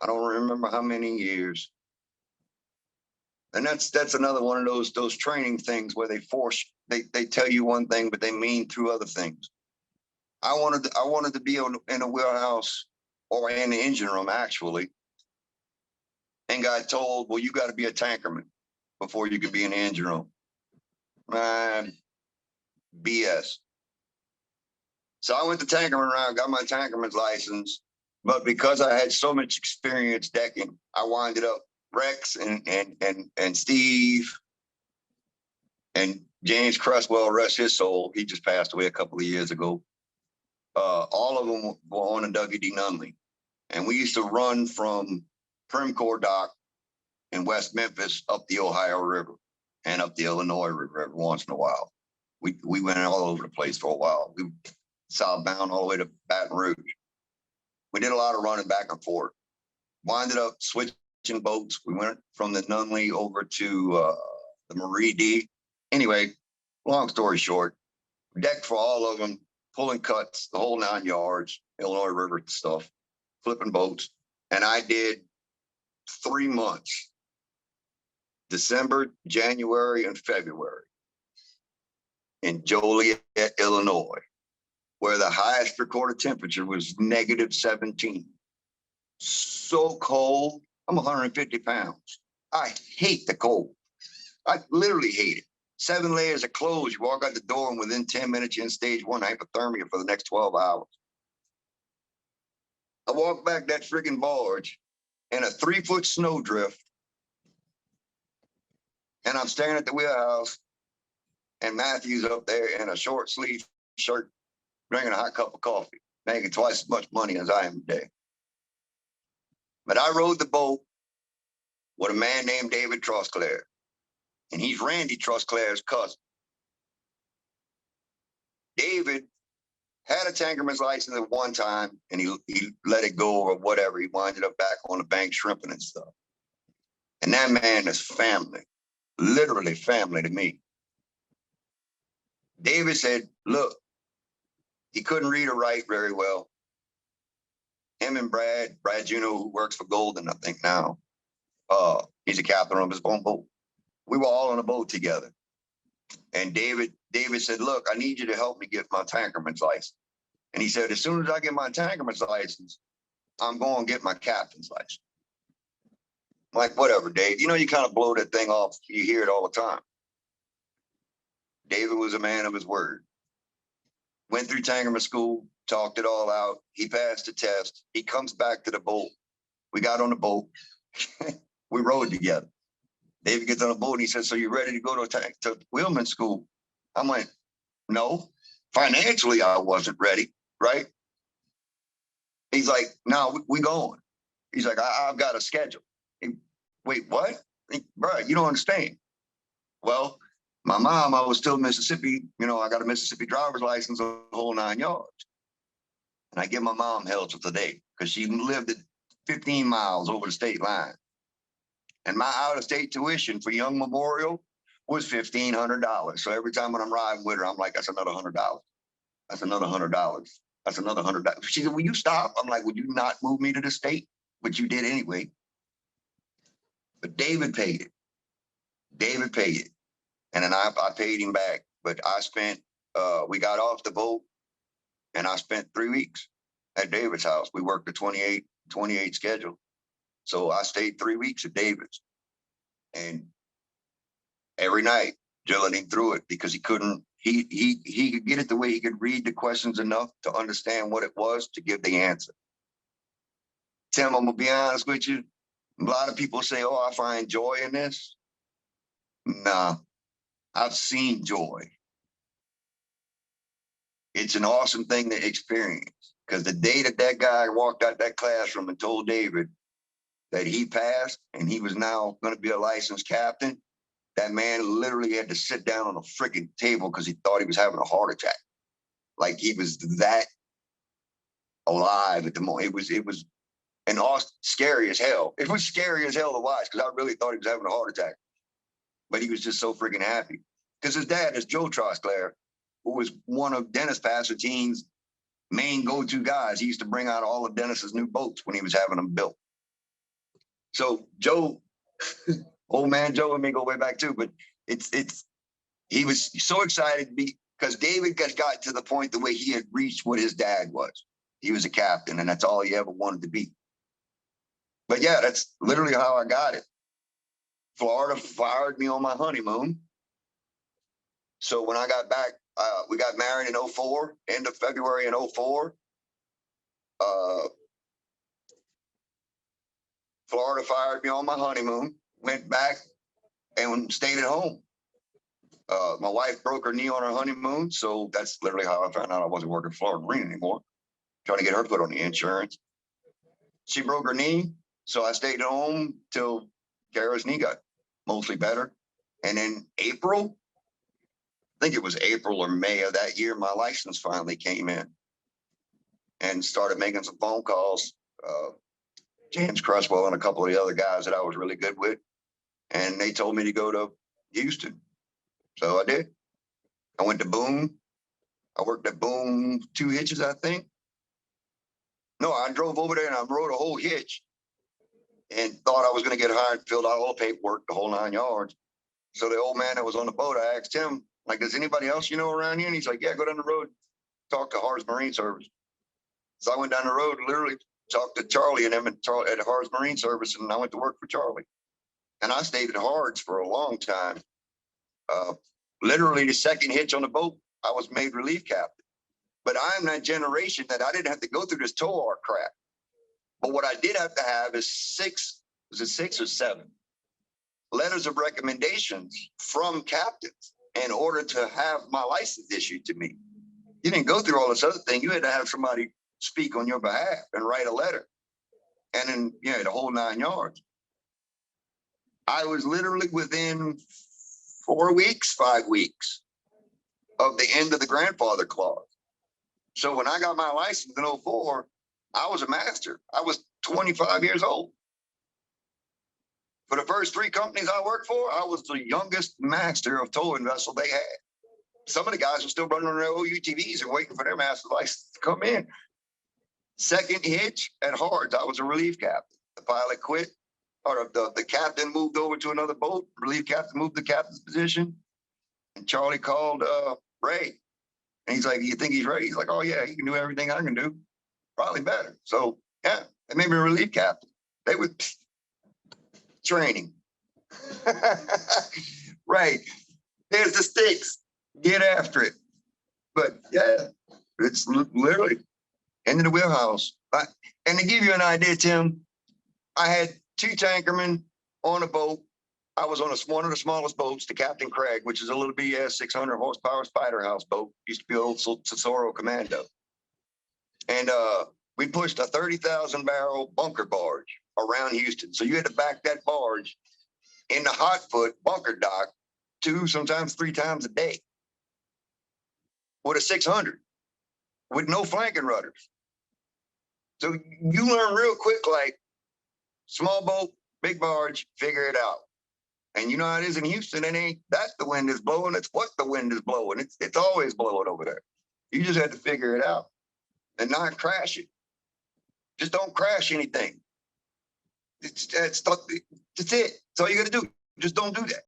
I don't remember how many years. And that's another one of those training things where they force they tell you one thing, but they mean two other things. I wanted to be in a wheelhouse or in the engine room actually, and got told, well, you got to be a tankerman before you could be in the engine room. Man, BS. So I went to tankerman round, got my tankerman's license, but because I had so much experience decking, I winded up Rex and Steve and James Cresswell, rest his soul. He just passed away a couple of years ago. All of them were on a W.D. Nunley. And we used to run from Primcore Dock in West Memphis up the Ohio River and up the Illinois River every once in a while. We went all over the place for a while. We southbound all the way to Baton Rouge. We did a lot of running back and forth. Winded up switching boats. We went from the Nunley over to the Marie D. Anyway, long story short, decked for all of them, pulling cuts, the whole 9 yards, Illinois River stuff, flipping boats. And I did 3 months, December, January, and February in Joliet, Illinois, where the highest recorded temperature was -17. So cold. I'm 150 pounds. I hate the cold. I literally hate it. 7 layers of clothes. You walk out the door, and within 10 minutes, you're in stage 1 hypothermia for the next 12 hours. I walked back that freaking barge in a 3-foot snowdrift, and I'm staring at the wheelhouse, and Matthew's up there in a short sleeve shirt, drinking a hot cup of coffee, making twice as much money as I am today. But I rode the boat with a man named David Trusclair, and he's Randy Trusclair's cousin. David had a tankerman's license at one time, and he let it go or whatever. He winded up back on the bank shrimping and stuff. And that man is family, literally family to me. David said, look, he couldn't read or write very well. Him and Brad Juno, who works for Golden, I think now, he's a captain of his own boat. We were all on a boat together. And David said, look, I need you to help me get my tankerman's license. And he said, as soon as I get my tankerman's license, I'm going to get my captain's license. I'm like, whatever, Dave. You know, you kind of blow that thing off. You hear it all the time. David was a man of his word. Went through tankerman school, talked it all out. He passed the test. He comes back to the boat. We got on the boat. We rode together. David gets on the boat and he says, so you ready to go to wheelman school? I'm like, no. Financially, I wasn't ready, right? He's like, no, we going. He's like, I've got a schedule. Wait, what? Bro, you don't understand. Well, my mom, I was still Mississippi. You know, I got a Mississippi driver's license, the whole 9 yards. And I give my mom hell to today because she lived at 15 miles over the state line. And my out-of-state tuition for Young Memorial was $1,500. So every time when I'm riding with her, I'm like, that's another $100. That's another $100. That's another $100. She said, will you stop? I'm like, would you not move me to the state? But you did anyway. But David paid it. David paid it. And then I paid him back. But I spent, we got off the boat and I spent 3 weeks at David's house. We worked a 28 schedule. So I stayed 3 weeks at David's. And every night, drilling him through it because he couldn't, he could get it the way he could read the questions enough to understand what it was to give the answer. Tim, I'm gonna be honest with you. A lot of people say, oh, I find joy in this. Nah, I've seen joy. It's an awesome thing to experience because the day that guy walked out that classroom and told David that he passed and he was now going to be a licensed captain, that man literally had to sit down on a freaking table because he thought he was having a heart attack. Like he was that alive at the moment. It was and awesome, scary as hell. It was scary as hell to watch because I really thought he was having a heart attack. But he was just so freaking happy. Because his dad is Joe Trosclair, who was one of Dennis Passagene's main go-to guys. He used to bring out all of Dennis's new boats when he was having them built. So Joe, old man Joe and me go way back too, but it's he was so excited because David got to the point the way he had reached what his dad was. He was a captain, and that's all he ever wanted to be. But yeah, that's literally how I got it. Florida fired me on my honeymoon. So when I got back, we got married in 04, end of February in 04. Florida fired me on my honeymoon, went back and stayed at home. My wife broke her knee on her honeymoon, so that's literally how I found out I wasn't working for Florida Marine anymore, trying to get her put on the insurance. She broke her knee, so I stayed at home till Kara's knee got mostly better. And in April, I think it was April or May of that year, my license finally came in and started making some phone calls. James Cresswell and a couple of the other guys that I was really good with. And they told me to go to Houston. So I did. I went to Boone. I worked at Boone 2 hitches, I think. No, I drove over there and I rode a whole hitch and thought I was going to get hired, filled out all the paperwork, the whole 9 yards. So the old man that was on the boat, I asked him, like, does anybody else you know around here? And he's like, yeah, go down the road, talk to Harz Marine Service. So I went down the road, literally talked to Charlie and them at Harz Marine Service, and I went to work for Charlie. And I stayed at Harz for a long time. Literally the second hitch on the boat, I was made relief captain. But I'm that generation that I didn't have to go through this tow arc crap. But what I did have to have is 6 or 7 letters of recommendations from captains in order to have my license issued to me. You didn't go through all this other thing. You had to have somebody speak on your behalf and write a letter. And then, the whole 9 yards. I was literally within 4 weeks, 5 weeks of the end of the grandfather clause. So when I got my license in 04, I was a master. I was 25 years old. For the first 3 companies I worked for, I was the youngest master of towing vessel they had. Some of the guys were still running on their OUTVs and waiting for their master license to come in. Second hitch at Harz, I was a relief captain. The pilot quit, or the captain moved over to another boat. Relief captain moved the captain's position. And Charlie called Ray. And he's like, you think he's ready? He's like, oh, yeah, he can do everything I can do. Probably better. So, yeah, they made me a relief captain. They were training. Right. Here's the sticks. Get after it. But, yeah, it's literally into the wheelhouse. And to give you an idea, Tim, I had 2 tankermen on a boat. I was on one of the smallest boats, the Captain Craig, which is a little BS 600 horsepower spider house boat. Used to be an old Tesoro Commando. And we pushed a 30,000 barrel bunker barge around Houston. So you had to back that barge in the hot foot bunker dock 2, sometimes 3 times a day with a 600 with no flanking rudders. So you learn real quick, like small boat, big barge, figure it out. And you know how it is in Houston, it ain't that the wind is blowing, it's what the wind is blowing. It's always blowing over there. You just have to figure it out and not crash it. Just don't crash anything. That's it. That's all you got to do. Just don't do that.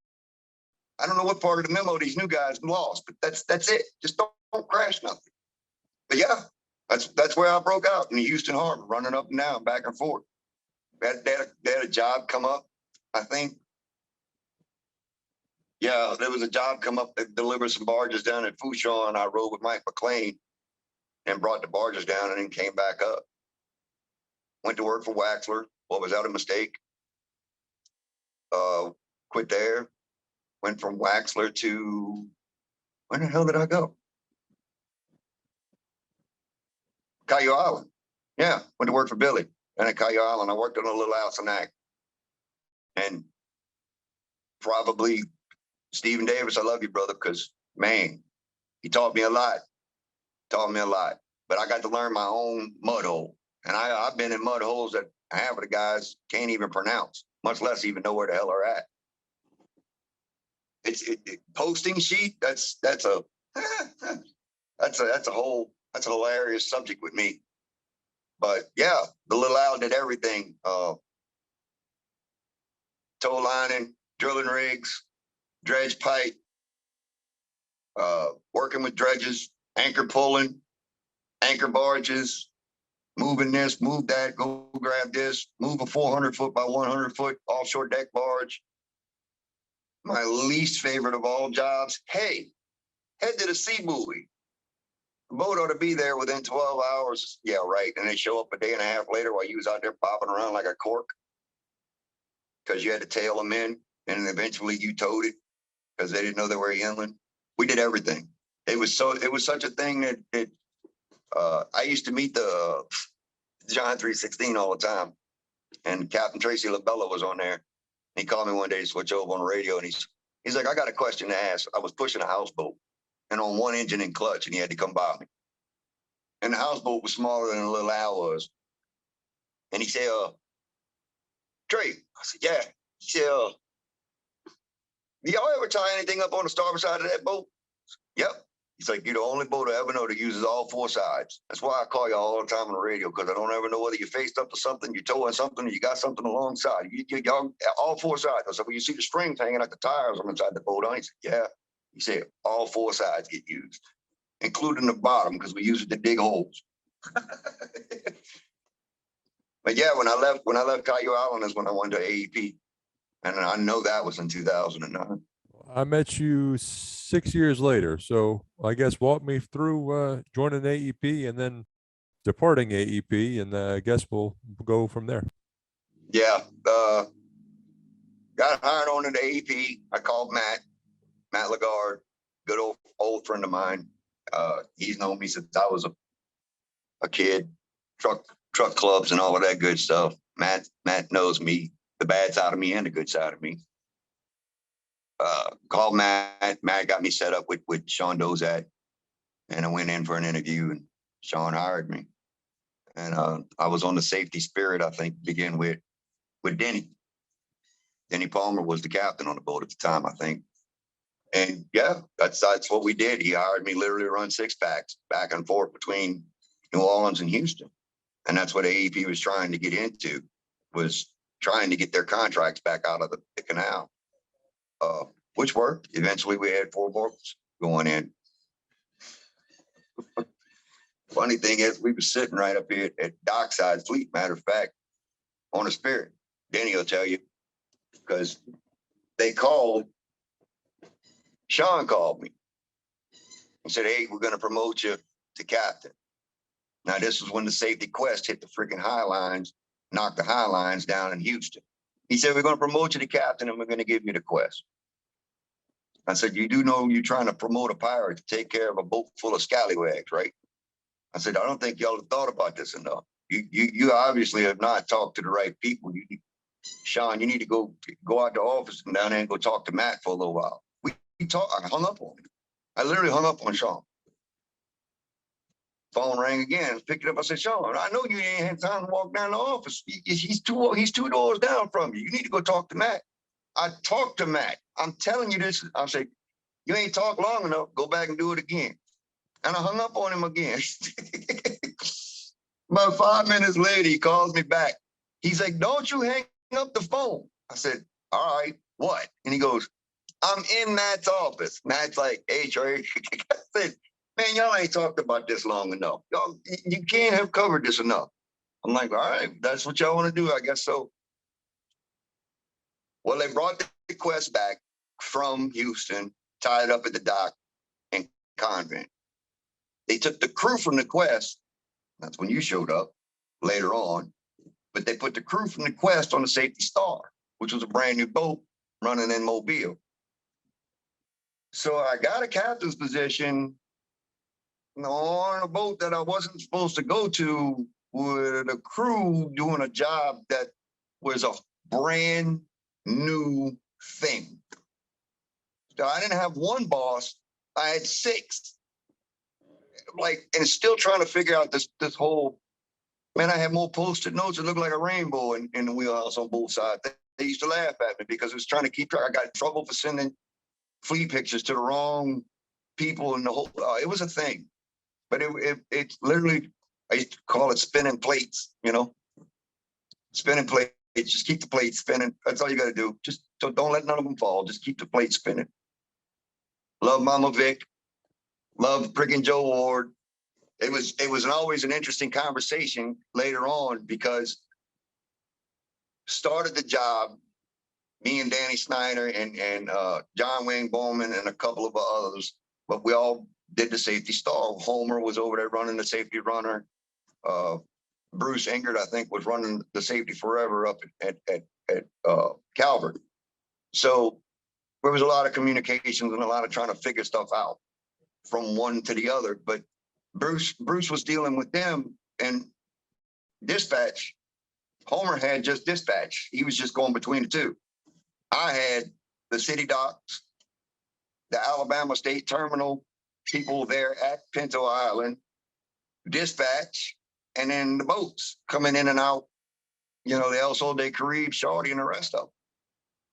I don't know what part of the memo these new guys lost, but that's it. Just don't crash nothing. But yeah, that's where I broke out in the Houston Harbor, running up and down, back and forth. They had a job come up, I think. Yeah, there was a job come up that delivered some barges down at Fouchon, and I rode with Mike McLean and brought the barges down and then came back up. Went to work for Waxler. What was that a mistake? Quit there. Went from Waxler to, where the hell did I go? Cayo Island. Yeah, went to work for Billy. And at Cayo Island, I worked on a little Alcinac. And probably Stephen Davis, I love you, brother, because, man, he taught me a lot. But I got to learn my own mud hole. And I've been in mud holes that half of the guys can't even pronounce, much less even know where the hell they're at. Posting sheet, that's a hilarious subject with me. But yeah, the little owl did everything. Tow lining, drilling rigs, dredge pipe, working with dredges, anchor pulling, anchor barges, moving this, move that, go grab this, move a 400 foot by 100 foot offshore deck barge. My least favorite of all jobs. Hey, head to the sea buoy. The boat ought to be there within 12 hours. Yeah, right. And they show up a day and a half later while you was out there bobbing around like a cork because you had to tail them in, and eventually you towed it because they didn't know they were inland. We did everything. It was such a thing that I used to meet the John 316 all the time, and Captain Tracy Labella was on there. He called me one day to switch over on the radio, and he's like, I got a question to ask. I was pushing a houseboat and on one engine and clutch, and he had to come by me. And the houseboat was smaller than a little Al was. And he said, Trey, I said, yeah. He said, do y'all ever tie anything up on the starboard side of that boat? Yep. He's like, you're the only boat I ever know that uses all four sides. That's why I call you all the time on the radio, because I don't ever know whether you're faced up to something, you're towing something, or you got something alongside. Y'all, all four sides. I said, well, you see the strings hanging like the tires on the side of the boat, huh? He said, yeah. He said, all four sides get used, including the bottom, because we use it to dig holes. But yeah, when I left Cayo Island is when I went to AEP. And I know that was in 2009. I met you 6 years later. So I guess walk me through joining AEP and then departing AEP, and I guess we'll go from there. Yeah. Got hired on at AEP. I called Matt Lagarde, good old friend of mine. He's known me since I was a kid, truck clubs and all of that good stuff. Matt knows me, the bad side of me and the good side of me. Called Matt. Matt got me set up with Sean Dozat, and I went in for an interview, and Sean hired me. And I was on the safety spirit, I think, to begin with Denny. Denny Palmer was the captain on the boat at the time, I think. And yeah, that's what we did. He hired me literally to run six packs back and forth between New Orleans and Houston. And that's what AEP was trying to get into, was trying to get their contracts back out of the canal, which worked. Eventually we had 4 boats going in. Funny thing is, we were sitting right up here at Dockside Fleet, matter of fact, on a Spirit. Denny will tell you, because Sean called me and said, hey, we're going to promote you to captain. Now, this was when the safety quest hit the freaking high lines, knocked the high lines down in Houston. He said, we're going to promote you to captain, and we're going to give you the quest. I said, you do know you're trying to promote a pirate to take care of a boat full of scallywags, right? I said, I don't think y'all have thought about this enough. You obviously have not talked to the right people. Sean, you need to go out to the office and down there and go talk to Matt for a little while. We talked. I hung up on him. I literally hung up on Sean. Phone rang again. Picked it up. I said, Sean, I know you ain't had time to walk down the office. He's 2 doors down from you. You need to go talk to Matt. I talked to Matt. I'm telling you this. I said, you ain't talked long enough. Go back and do it again. And I hung up on him again. About 5 minutes later, he calls me back. He's like, don't you hang up the phone. I said, all right, what? And he goes, I'm in Matt's office. Matt's like, hey, Trey. I said, man, y'all ain't talked about this long enough. Y'all, you can't have covered this enough. I'm like, all right, that's what y'all want to do, I guess so. Well, they brought the quest back from Houston, tied it up at the dock in Convent. They took the crew from the quest. That's when you showed up later on. But they put the crew from the quest on the Safety Star, which was a brand new boat running in Mobile. So I got a captain's position on a boat that I wasn't supposed to go to, with a crew doing a job that was a brand new thing. So I didn't have one boss, I had 6. And still trying to figure out this whole, man, I had more Post-it notes that looked like a rainbow in the wheelhouse on both sides. They used to laugh at me because I was trying to keep track. I got in trouble for sending fleet pictures to the wrong people in the whole, it was a thing. But it literally, I used to call it spinning plates, spinning plates. Just keep the plates spinning. That's all you got to do. Just don't let none of them fall. Just keep the plates spinning. Love Mama Vic. Loved freaking Joe Ward. It was always an interesting conversation later on because started the job, me and Danny Snyder and John Wayne Bowman and a couple of others, but we all did the safety stall. Homer was over there running the safety runner. Bruce Engert, I think, was running the safety forever up at Calvert. So there was a lot of communications and a lot of trying to figure stuff out from one to the other. But Bruce was dealing with them, and dispatch. Homer had just dispatch. He was just going between the two. I had the city docks, the Alabama State Terminal, people there at Pinto Island, dispatch, and then the boats coming in and out, the El Sol de Caribe, Shorty, and the rest of them.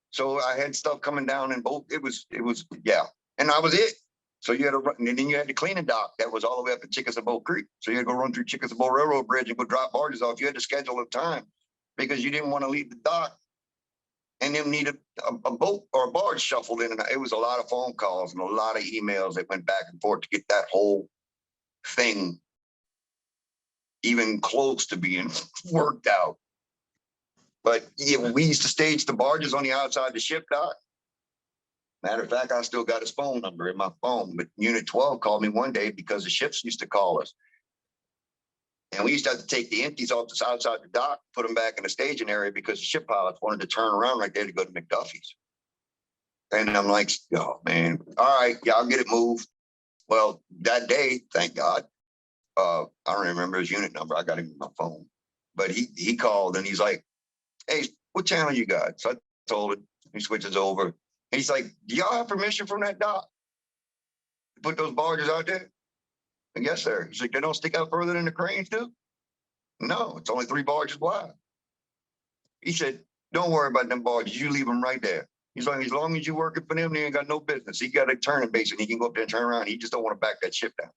So I had stuff coming down in both. It was, yeah. And I was it. So you had to run, and then you had the cleaning dock that was all the way up at Chickasaw Creek. So you had to go run through Chickasaw Railroad Bridge and go drop barges off. You had to schedule a time because you didn't want to leave the dock and then need a boat or a barge shuffled in. And it was a lot of phone calls and a lot of emails that went back and forth to get that whole thing even close to being worked out. But yeah, we used to stage the barges on the outside the ship dock. Matter of fact, I still got his phone number in my phone, but Unit 12 called me one day because the ships used to call us. And we used to have to take the empties off the outside the dock, put them back in the staging area because the ship pilots wanted to turn around right there to go to McDuffie's. And I'm like, oh, man, all right, yeah, I'll get it moved. Well, that day, thank God, I don't remember his unit number. I got him on my phone. But he called and he's like, hey, what channel you got? So I told him, he switches over. He's like, do y'all have permission from that dock to put those barges out there? And yes, sir. He's like, they don't stick out further than the cranes do? No, it's only 3 barges wide. He said, don't worry about them barges. You leave them right there. He's like, as long as you're working for them, they ain't got no business. He got a turning base and he can go up there and turn around. He just don't want to back that ship down.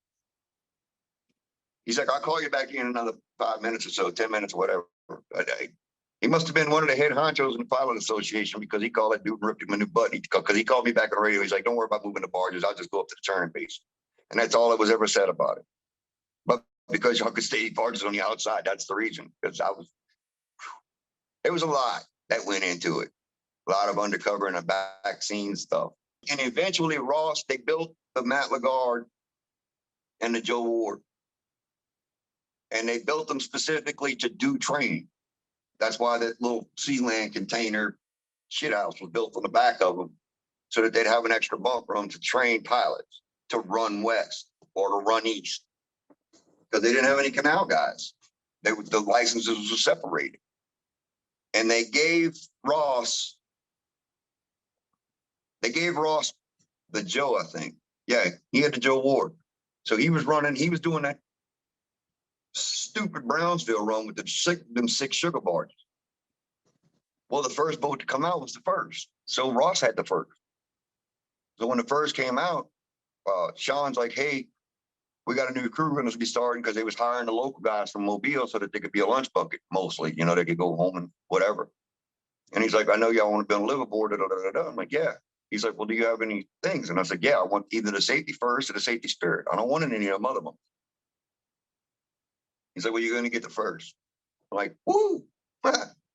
He's like, I'll call you back in another 5 minutes or so, 10 minutes or whatever. He must have been one of the head honchos in the Pilot Association because he called that dude and ripped him a new button. Because he called me back on the radio. He's like, don't worry about moving the barges. I'll just go up to the turning base. And that's all that was ever said about it. But because y'all could stage barges on the outside, that's the reason. Because there was a lot that went into it. A lot of undercover and the back scene stuff. And eventually Ross, they built the Matt Lagarde and the Joe Ward. And they built them specifically to do training. That's why that little Sealand container shithouse was built on the back of them so that they'd have an extra bunk room to train pilots to run west or to run east because they didn't have any canal guys. The licenses were separated. And they gave Ross the Joe, I think. Yeah, he had the Joe Ward. So he was doing that stupid Brownsville run with them 6 sugar barges. Well, the first boat to come out was the first. So Ross had the first. So when the first came out, Sean's like, hey, we got a new crew going to be starting because they was hiring the local guys from Mobile so that they could be a lunch bucket mostly. They could go home and whatever. And he's like, I know y'all want to be on liveaboard. I'm like, yeah. He's like, well, do you have any things? And I said, yeah, I want either the safety first or the safety spirit. I don't want any of them other ones. He's like, well, you're going to get the first. I'm like, woo,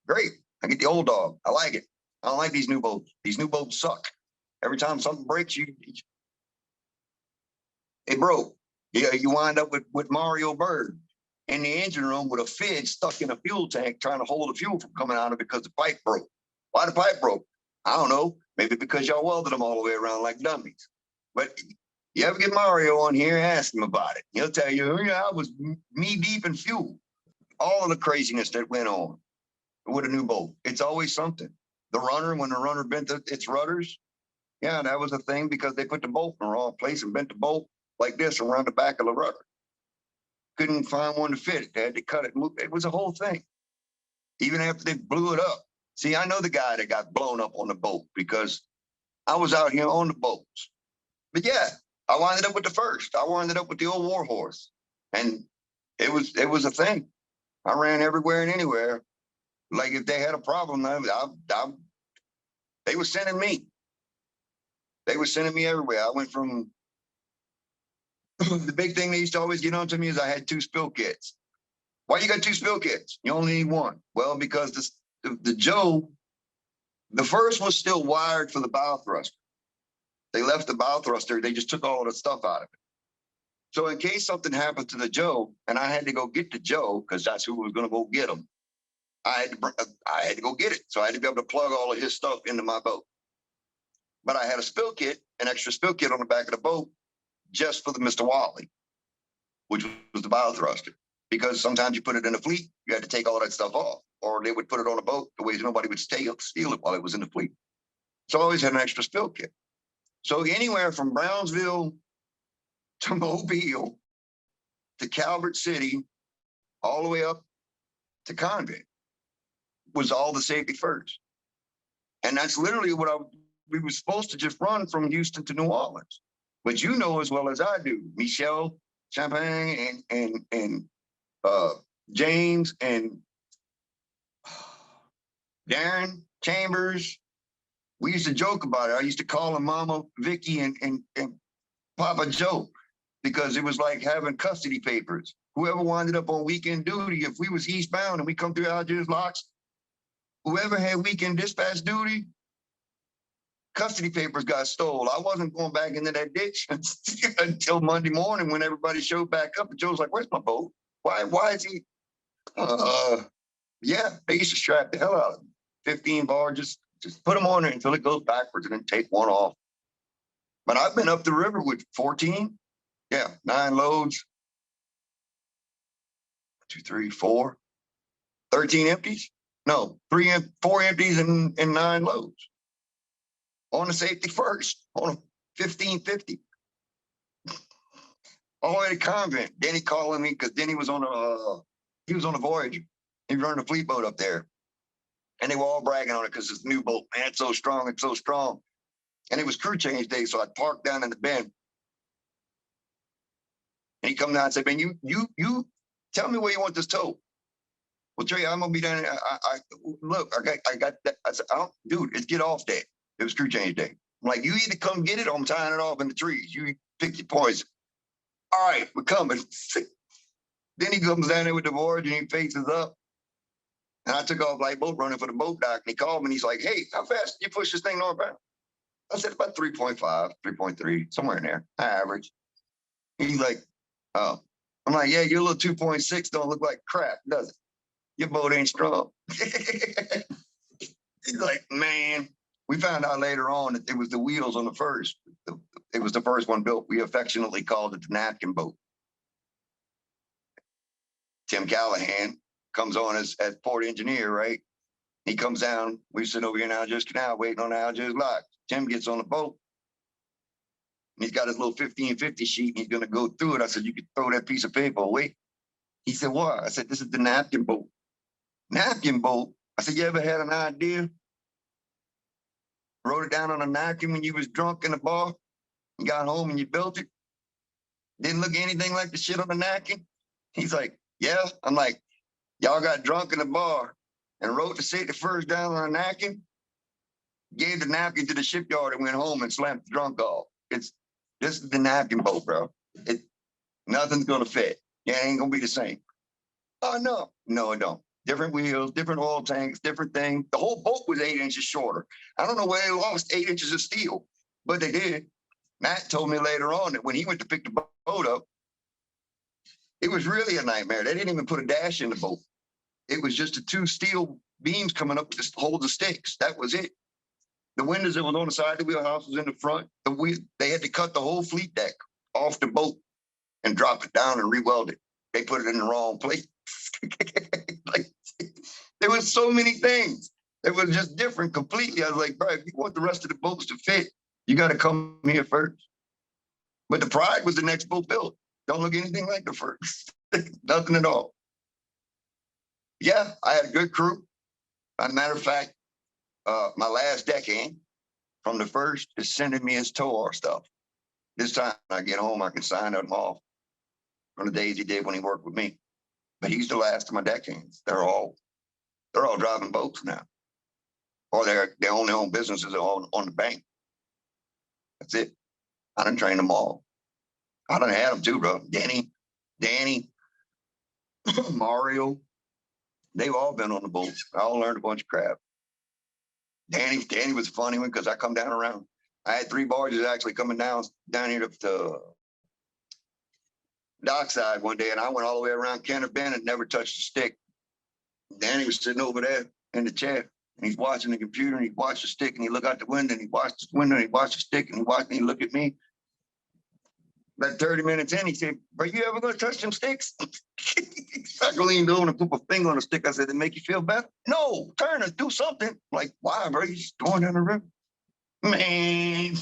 great. I get the old dog. I like it. I don't like these new boats. These new boats suck. Every time something breaks, it broke. Yeah, you wind up with Mario Bird in the engine room with a fidge stuck in a fuel tank trying to hold the fuel from coming out of it because the pipe broke. Why the pipe broke? I don't know. Maybe because y'all welded them all the way around like dummies. But you ever get Mario on here, ask him about it. He'll tell you, I was knee deep in fuel. All of the craziness that went on with a new boat. It's always something. The runner, when the runner bent its rudders, yeah, that was a thing because they put the bolt in the wrong place and bent the bolt like this around the back of the rudder. Couldn't find one to fit it. They had to cut it and move. It was a whole thing. Even after they blew it up. See, I know the guy that got blown up on the boat because I was out here on the boats. But yeah, I winded up with the first. I winded up with the old Warhorse. And it was a thing. I ran everywhere and anywhere. Like if they had a problem, they were sending me. They were sending me everywhere. I went from The big thing they used to always get on to me is I had 2 spill kits. Why you got 2 spill kits? You only need 1. Well, because the Joe, the first was still wired for the bow thruster. They left the bow thruster. They just took all the stuff out of it. So in case something happened to the Joe, and I had to go get the Joe, because that's who was going to go get him, I had to go get it. So I had to be able to plug all of his stuff into my boat. But I had a spill kit, an extra spill kit on the back of the boat, just for the Mr. Wally, which was the bow thruster. Because sometimes you put it in the fleet, you had to take all that stuff off, or they would put it on a boat the way nobody would steal it while it was in the fleet. So I always had an extra spill kit. So anywhere from Brownsville to Mobile to Calvert City, all the way up to Convict, was all the safety first. And that's literally what we were supposed to just run from Houston to New Orleans. But you know as well as I do, Michelle Champagne and James and Darren Chambers, we used to joke about it. I used to call him Mama Vicky and Papa Joe, because it was like having custody papers. Whoever wound up on weekend duty, if we was eastbound and we come through Algiers locks, whoever had weekend dispatch duty, custody papers got stole. I wasn't going back into that ditch until Monday morning when everybody showed back up. And Joe's like, "Where's my boat? Why is he?" Yeah, they used to strap the hell out of them. 15 barges, just put them on there until it goes backwards and then take one off. But I've been up the river with 14, 9 loads, 2, 3, 4, 13 empties. No, 4 empties and 9 loads. On the safety first, on a 1550. All the way to Convent. Denny calling me because Denny was on a Voyager. He was running a fleet boat up there. And they were all bragging on it because it's a new boat. Man, it's so strong, it's so strong. And it was crew change day, so I parked down in the bend. And he come down and said, "Man, you tell me where you want this tow." "Well, Trey, I'm gonna be down there. I got that." I said, "Dude, it's get off day." It was crew change day. I'm like, "You either come get it or I'm tying it off in the trees. You pick your poison." "All right, we're coming." Then he comes down there with the board and he faces up. And I took off like boat running for the boat dock. And he called me and he's like, "Hey, how fast did you push this thing northbound?" I said, "About 3.5, 3.3, somewhere in there, high average." He's like, "Oh." I'm like, "Yeah, your little 2.6 don't look like crap, does it? Your boat ain't strong." He's like, "Man." We found out later on that it was the wheels on the first. It was the first one built. We affectionately called it the napkin boat. Tim Callahan comes on as port engineer, right? He comes down. We sit over here in Algiers Canal waiting on the Algiers lock. Tim gets on the boat. And he's got his little 1550 sheet and he's going to go through it. I said, "You could throw that piece of paper away." He said, "What?" I said, "This is the napkin boat." "Napkin boat?" I said, "You ever had an idea? Wrote it down on a napkin when you was drunk in the bar? You got home and you built it? Didn't look anything like the shit on the napkin?" He's like, "Yeah." I'm like, "Y'all got drunk in the bar and wrote the safety first down on a napkin, gave the napkin to the shipyard and went home and slammed the drunk off. This is the napkin boat, bro. Nothing's gonna fit. Yeah, it ain't gonna be the same." "Oh, no, it don't. Different wheels, different oil tanks, different thing. The whole boat was 8 inches shorter. I don't know where they lost 8 inches of steel, but they did." Matt told me later on that when he went to pick the boat up, it was really a nightmare. They didn't even put a dash in the boat. It was just the 2 steel beams coming up to hold the sticks. That was it. The windows that was on the side of the wheelhouse was in the front. They had to cut the whole fleet deck off the boat and drop it down and re-weld it. They put it in the wrong place. Like, there was so many things. It was just different completely. I was like, "Bro, if you want the rest of the boats to fit, you got to come here first." But the Pride was the next boat built. Don't look anything like the first. Nothing at all. Yeah, I had a good crew. As a matter of fact, my last deckhand from the first is sending me his tow stuff. This time I get home, I can sign them off from the days he did when he worked with me. But he's the last of my deckhands. They're all driving boats now, or they own their own businesses on the bank. That's it. I done trained them all. I done had them too, bro. Danny, Mario, they've all been on the boat. I all learned a bunch of crap. Danny was a funny one because I come down around. I had 3 barges actually coming down here to the dockside one day, and I went all the way around Kenner Bend and never touched a stick. Danny was sitting over there in the chair, and he's watching the computer, and he watched the stick, and he looked out the window, and he watched the window, and he watched the stick, and he watched me, and he looked at me. About 30 minutes in, he said, "Are you ever going to touch them sticks?" I leaned over and put my finger on the stick. I said, "It make you feel better?" "No, turn it, do something." I'm like, "Why, bro? He's going down the river." Man.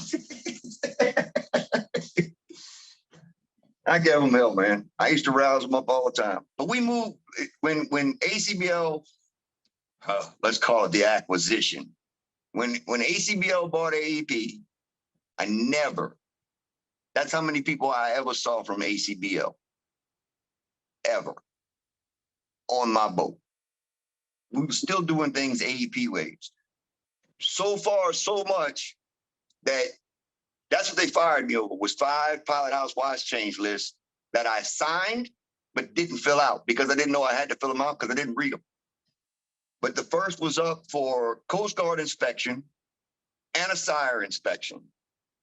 I gave them hell, man. I used to rouse them up all the time. But we moved when ACBL, let's call it the acquisition. When ACBL bought AEP, I never, that's how many people I ever saw from ACBL, ever, on my boat. We were still doing things AEP ways. So far, so much that that's what they fired me over, was 5 pilot house watch change lists that I signed but didn't fill out because I didn't know I had to fill them out because I didn't read them. But the first was up for Coast Guard inspection and a SIRE inspection,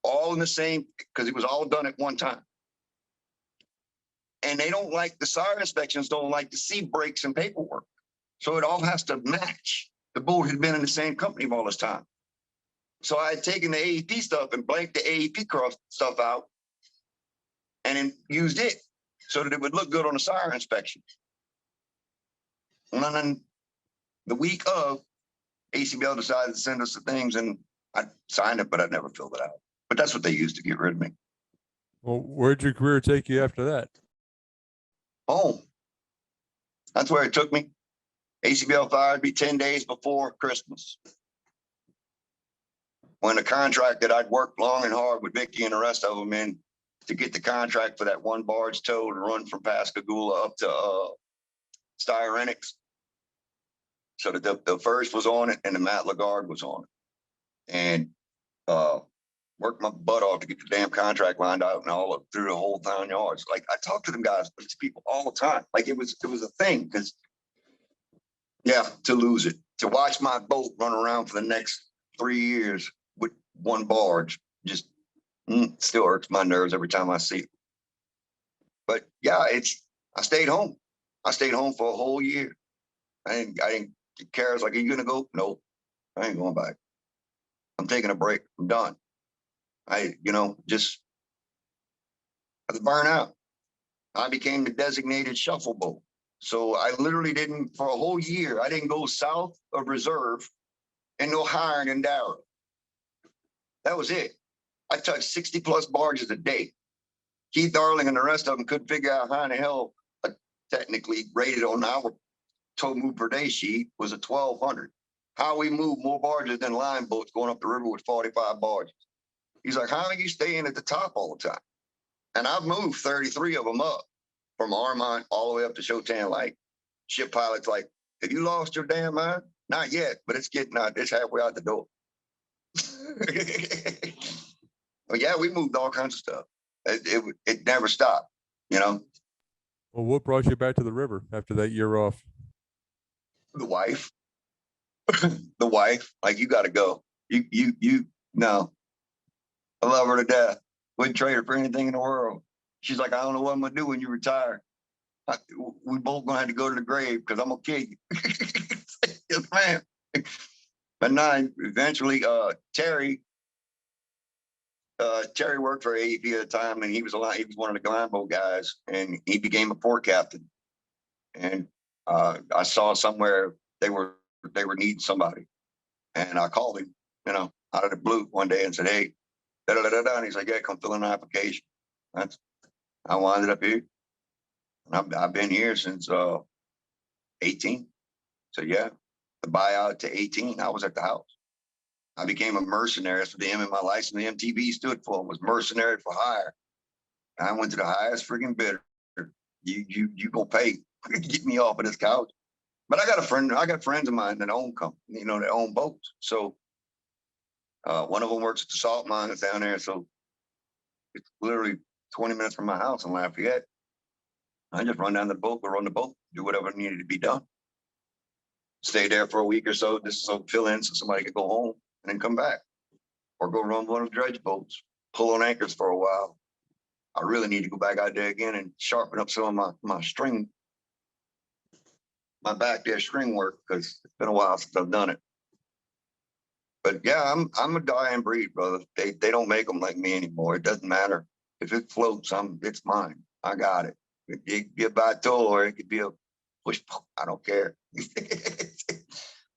all in the same, because it was all done at one time. And they don't like, the SIRE inspections don't like to see breaks in paperwork. So it all has to match. The boat had been in the same company all this time. So I had taken the AEP stuff and blanked the AEP stuff out and then used it so that it would look good on the SIRE inspection. And then the week of, ACBL decided to send us the things, and I signed it, but I never filled it out. But that's what they used to get rid of me. Well, where'd your career take you after that? Home. That's where it took me. ACBL fired me 10 days before Christmas, when the contract that I'd worked long and hard with Vicky and the rest of them in to get the contract for that 1 barge tow to run from Pascagoula up to Styrenix. So the first was on it and the Matt Lagarde was on it. And worked my butt off to get the damn contract lined out and all up through the whole 9 yards. Like, I talk to them guys, these people all the time. Like, it was a thing, because to lose it, to watch my boat run around for the next 3 years with 1 barge, just still hurts my nerves every time I see it. But I stayed home. I stayed home for a whole year. I didn't care. I was like, "Are you gonna go?" "Nope, I ain't going back. I'm taking a break. I'm done." I was burnt out. I became the designated shuffle boat. So I literally didn't, for a whole year, I didn't go south of reserve and no higher than Darrow. That was it. I touched 60 plus barges a day. Keith Darling and the rest of them couldn't figure out how in the hell, technically rated on our tow move per day sheet was a 1,200. How we move more barges than line boats going up the river with 45 barges. He's like, "How are you staying at the top all the time?" And I've moved 33 of them up from Armont all the way up to Shotan. Like, ship pilots like, "Have you lost your damn mind?" "Not yet, but it's getting out. It's halfway out the door." Well, we moved all kinds of stuff. It never stopped, Well, what brought you back to the river after that year off? The wife. The wife, like, "You got to go. No. I love her to death. Wouldn't trade her for anything in the world." She's like, "I don't know what I'm going to do when you retire. We both going to have to go to the grave because I'm going to kill you." Yes, ma'am. But no, eventually, Terry worked for AEP at the time, and he was one of the line boat guys, and he became a port captain. And I saw somewhere they were needing somebody, and I called him, out of the blue one day and said, "Hey, and he's like, "Yeah, come fill in an application." That's I wound up here. And I've been here since 18. So the buyout to 18, I was at the house. I became a mercenary. That's what the M in my license, the MTB stood for, was mercenary for hire. And I went to the highest freaking bidder. You gonna pay get me off of this couch. But I got friends of mine that own company, that own boats. So one of them works at the salt mines down there. So it's literally 20 minutes from my house in Lafayette. I just run down the boat, go run the boat, do whatever needed to be done. Stay there for a week or so, just so fill in so somebody could go home and then come back. Or go run one of the dredge boats, pull on anchors for a while. I really need to go back out there again and sharpen up some of my string, my back there string work, because it's been a while since I've done it. But yeah, I'm a dying breed, brother. They don't make them like me anymore. It doesn't matter. If it floats, it's mine. I got it. It could be a bateau or it could be a push. I don't care.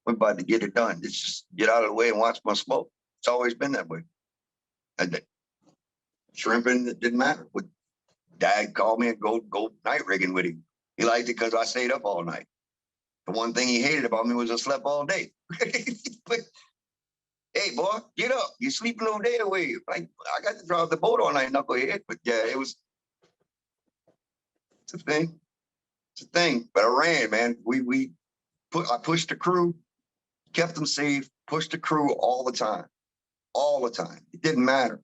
We're about to get it done. It's just get out of the way and watch my smoke. It's always been that way. And shrimping, it didn't matter. Dad called me and go night rigging with him. He liked it because I stayed up all night. The one thing he hated about me was I slept all day. But hey, boy, get up. You're sleeping all day away. Like, I got to drive the boat all night, knucklehead. But yeah, it's a thing. It's a thing. But I ran, man. I pushed the crew, kept them safe, pushed the crew all the time. All the time. It didn't matter.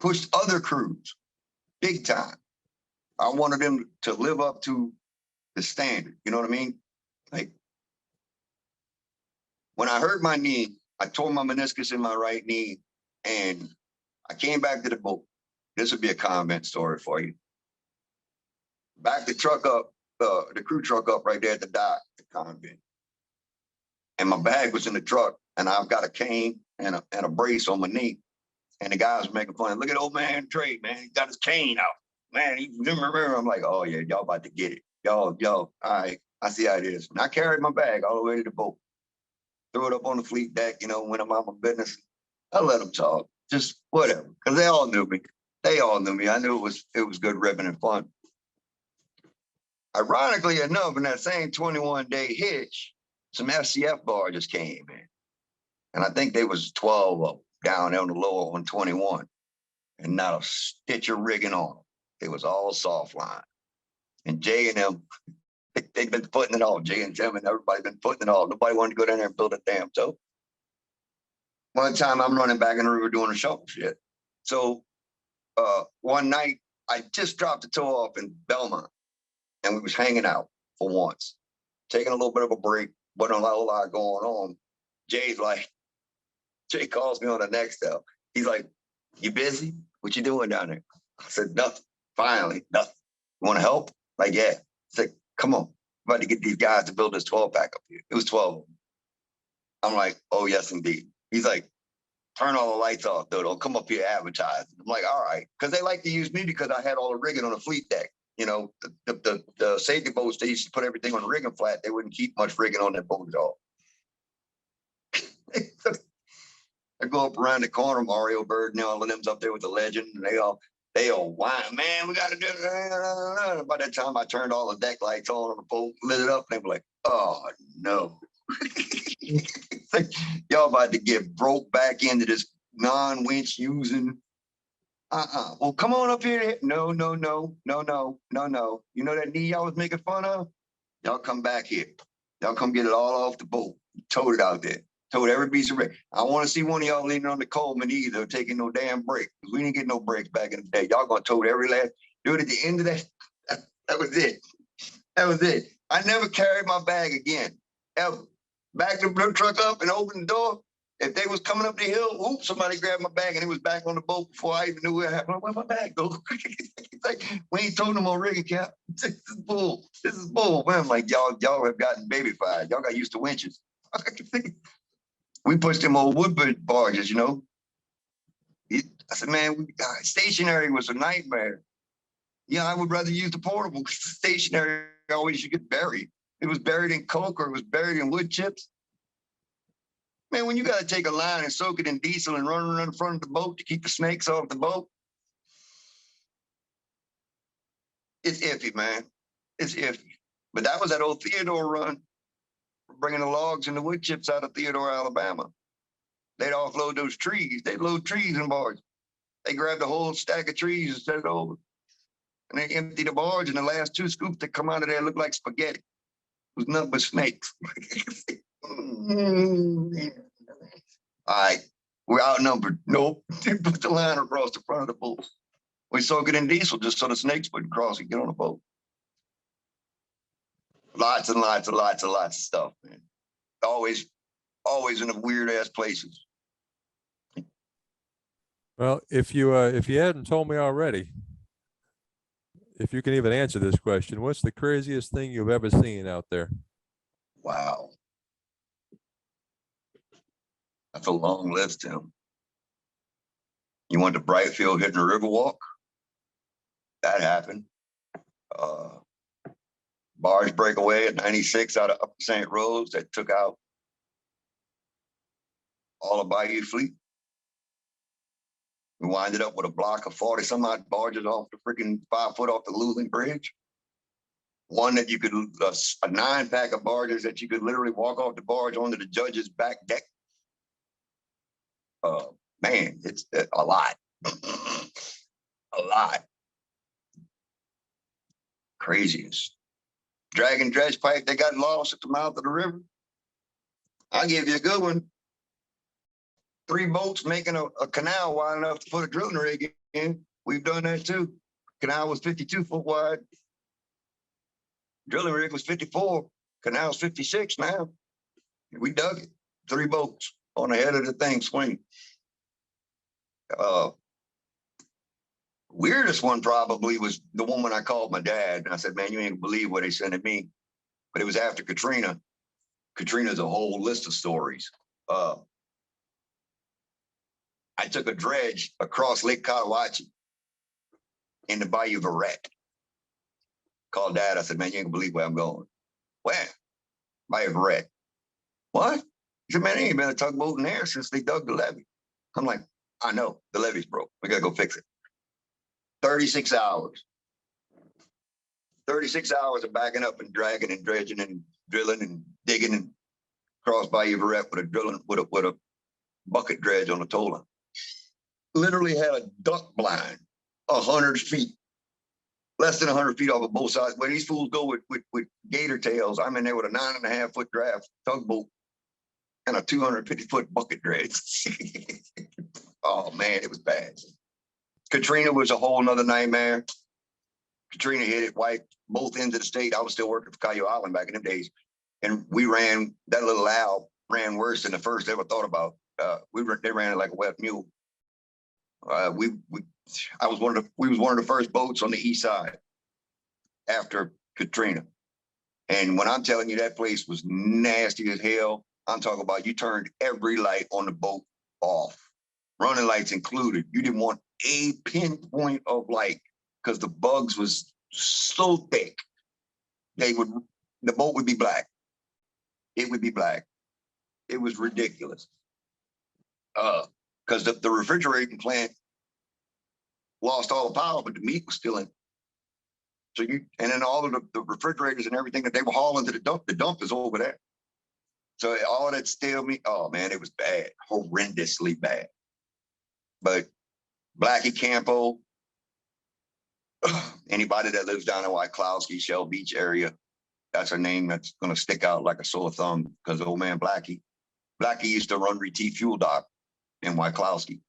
Pushed other crews big time. I wanted them to live up to the standard. You know what I mean? Like, when I hurt my knee, I tore my meniscus in my right knee, and I came back to the boat. This would be a comment story for you. Back the truck up, the crew truck up right there at the dock, the convent. And my bag was in the truck, and I've got a cane and a brace on my knee. And the guys were making fun. Look at old man Trey, man. He got his cane out. Man, I'm like, oh yeah, y'all about to get it. Yo, all right. I see how it is. And I carried my bag all the way to the boat. Threw it up on the fleet deck, went about my business. I let them talk. Just whatever. Because they all knew me. I knew it was good ribbon and fun. Ironically enough, in that same 21-day hitch, some FCF barges came in. And I think they was 12 of them down on the lower on 21. And not a stitch of rigging on them. It was all soft line. And Jay and them, they've been putting it all. Jay and Jim and everybody been putting it all. Nobody wanted to go down there and build a damn toe. One time I'm running back in the river doing a shovel shit. So one night I just dropped the toe off in Belmont, and we was hanging out for once, taking a little bit of a break, wasn't a lot going on. Jay calls me on the next step. He's like, "You busy? What you doing down there?" I said, "Nothing. Finally, nothing. You want to help?" Like, yeah. He's like, "Come on. I'm about to get these guys to build this 12-pack up here." It was 12 of them. I'm like, "Oh, yes, indeed." He's like, "Turn all the lights off, though. Don't come up here advertising." I'm like, "All right." Because they like to use me because I had all the rigging on the fleet deck. The safety boats, they used to put everything on the rigging flat. They wouldn't keep much rigging on that boat at all. I go up around the corner, Mario Bird and all of them's up there with the legend, and they all whine, "Man, we got to do it." By that time, I turned all the deck lights on the boat, lit it up, and they were like, "Oh, no." Like, y'all about to get broke back into this non-winch using. Well, come on up here. No. You know that knee y'all was making fun of? Y'all come back here. Y'all come get it all off the boat. Towed it out there. Towed every piece of rig. I don't want to see one of y'all leaning on the Coleman either, taking no damn break. We didn't get no breaks back in the day. Y'all gonna tow every last. Do it at the end of that. That was it. That was it. I never carried my bag again, ever. Backed the truck up and opened the door. If they was coming up the hill, whoop, somebody grabbed my bag and it was back on the boat before I even knew what happened. Where'd my bag go? It's like, we ain't told no more rigging, Cap. This is bull. This is bull. Man, I'm like, y'all have gotten babyfied. Y'all got used to winches. We pushed them old woodbridge barges, I said, man, stationary was a nightmare. Yeah, I would rather use the portable because the stationary always you get buried. It was buried in coke or it was buried in wood chips. Man, when you got to take a line and soak it in diesel and run around in front of the boat to keep the snakes off the boat, it's iffy, man. It's iffy. But that was that old Theodore run, bringing the logs and the wood chips out of Theodore, Alabama. They'd offload those trees. They'd load trees in barge. They grabbed a whole stack of trees and set it over. And they emptied the barge, and the last two scoops that come out of there looked like spaghetti. It was nothing but snakes. All right, we're outnumbered. Nope. Put the line across the front of the boat. We soak it in diesel just so the snakes wouldn't cross and get on the boat. Lots and lots and lots and lots of stuff, man. Always in the weird ass places. Well, if you hadn't told me already, if you can even answer this question, what's the craziest thing you've ever seen out there? Wow. That's a long list, Tim. You went to Brightfield hitting a Riverwalk? That happened. Barge breakaway at 96 out of Upper St. Rose that took out all of Bayou Fleet. We winded up with a block of 40 some odd barges off the freaking 5 foot off the Luling Bridge. One that you could, a 9-pack of barges that you could literally walk off the barge onto the judge's back deck. Man, it's a lot. A lot. Craziest. Dragon dredge pipe, they got lost at the mouth of the river. I'll give you a good one. 3 boats making a canal wide enough to put a drilling rig in. We've done that too. Canal was 52 foot wide. Drilling rig was 54. Canal's 56 now. We dug it. 3 boats on the head of the thing swinging. Weirdest one probably was the one when I called my dad and I said, man, you ain't gonna believe what they sent me. But it was after Katrina. Katrina's a whole list of stories. I took a dredge across Lake Cotawachi in the Bayou Verret. Called Dad. I said, man, you ain't gonna believe where I'm going. Where? Bayou Verret. What? He said, man, there ain't been a tugboat in there since they dug the levee. I'm like, I know, the levee's broke. We gotta go fix it. 36 hours. 36 hours of backing up and dragging and dredging and drilling and digging and cross Bayou Verret with a bucket dredge on a tow line. Literally had a duck blind 100 feet, less than 100 feet off of both sides. Where these fools go with gator tails, I'm in there with a 9.5 foot draft tugboat and a 250 foot bucket dredge. Oh man, it was bad. Katrina was a whole nother nightmare. Katrina hit it, wiped both ends of the state. I was still working for Caillou Island back in them days. And we ran, that little owl ran worse than the first ever thought about. They ran it like a wet mule. We was one of the first boats on the east side after Katrina. And when I'm telling you that place was nasty as hell, I'm talking about you turned every light on the boat off, running lights included. You didn't want a pinpoint of light because the bugs was so thick. The boat would be black. It would be black. It was ridiculous. Because the refrigerating plant lost all the power, but the meat was still in. So and then all of the refrigerators and everything that they were hauling to the dump is over there. So all that stale meat, oh man, it was bad, horrendously bad. But Blackie Campo, anybody that lives down in Wyclowski, Shell Beach area, that's a name that's gonna stick out like a sore thumb because old man Blackie used to run Retief Fuel Dock in Wyclowski.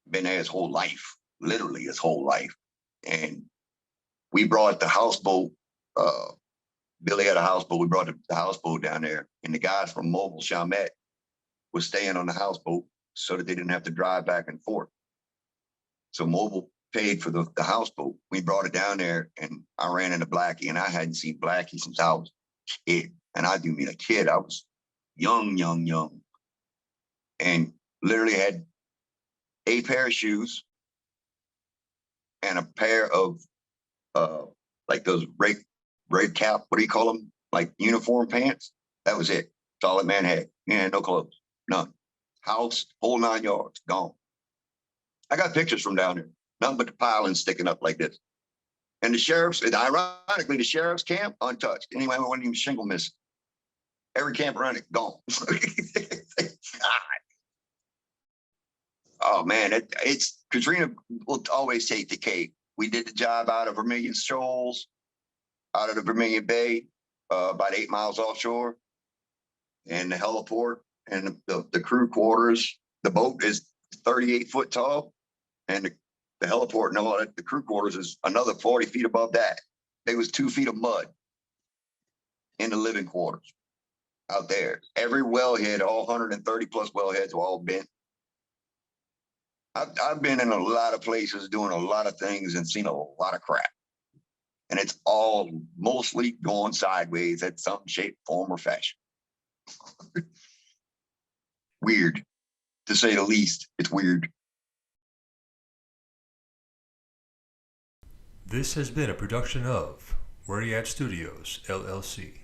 Been there his whole life, literally his whole life. And we brought the houseboat, Billy had a houseboat, we brought the houseboat down there, and the guys from Mobile, Chalmette, was staying on the houseboat so that they didn't have to drive back and forth. So Mobile paid for the houseboat. We brought it down there, and I ran into Blackie, and I hadn't seen Blackie since I was a kid. And I do mean a kid. I was young. And literally had a pair of shoes and a pair of like those break cap, what do you call them? Like uniform pants. That was it. That's all that man had. He had no clothes, none. House, whole 9 yards, gone. I got pictures from down there. Nothing but the piling sticking up like this. And the sheriff's, and ironically, the sheriff's camp, untouched. Anyway, wasn't even shingle missing. Every camp around it, gone. Oh man, it's Katrina will always take the cake. We did the job out of Vermilion Shoals, out of the Vermilion Bay, about 8 miles offshore, and the heliport and the crew quarters. The boat is 38 foot tall, and the heliport and all that, the crew quarters is another 40 feet above that. There was 2 feet of mud in the living quarters out there. Every wellhead, all 130 plus wellheads were all bent. I've been in a lot of places doing a lot of things and seen a lot of crap. And it's all mostly going sideways at some shape, form, or fashion. Weird, to say the least. It's weird. This has been a production of Where You At Studios, LLC.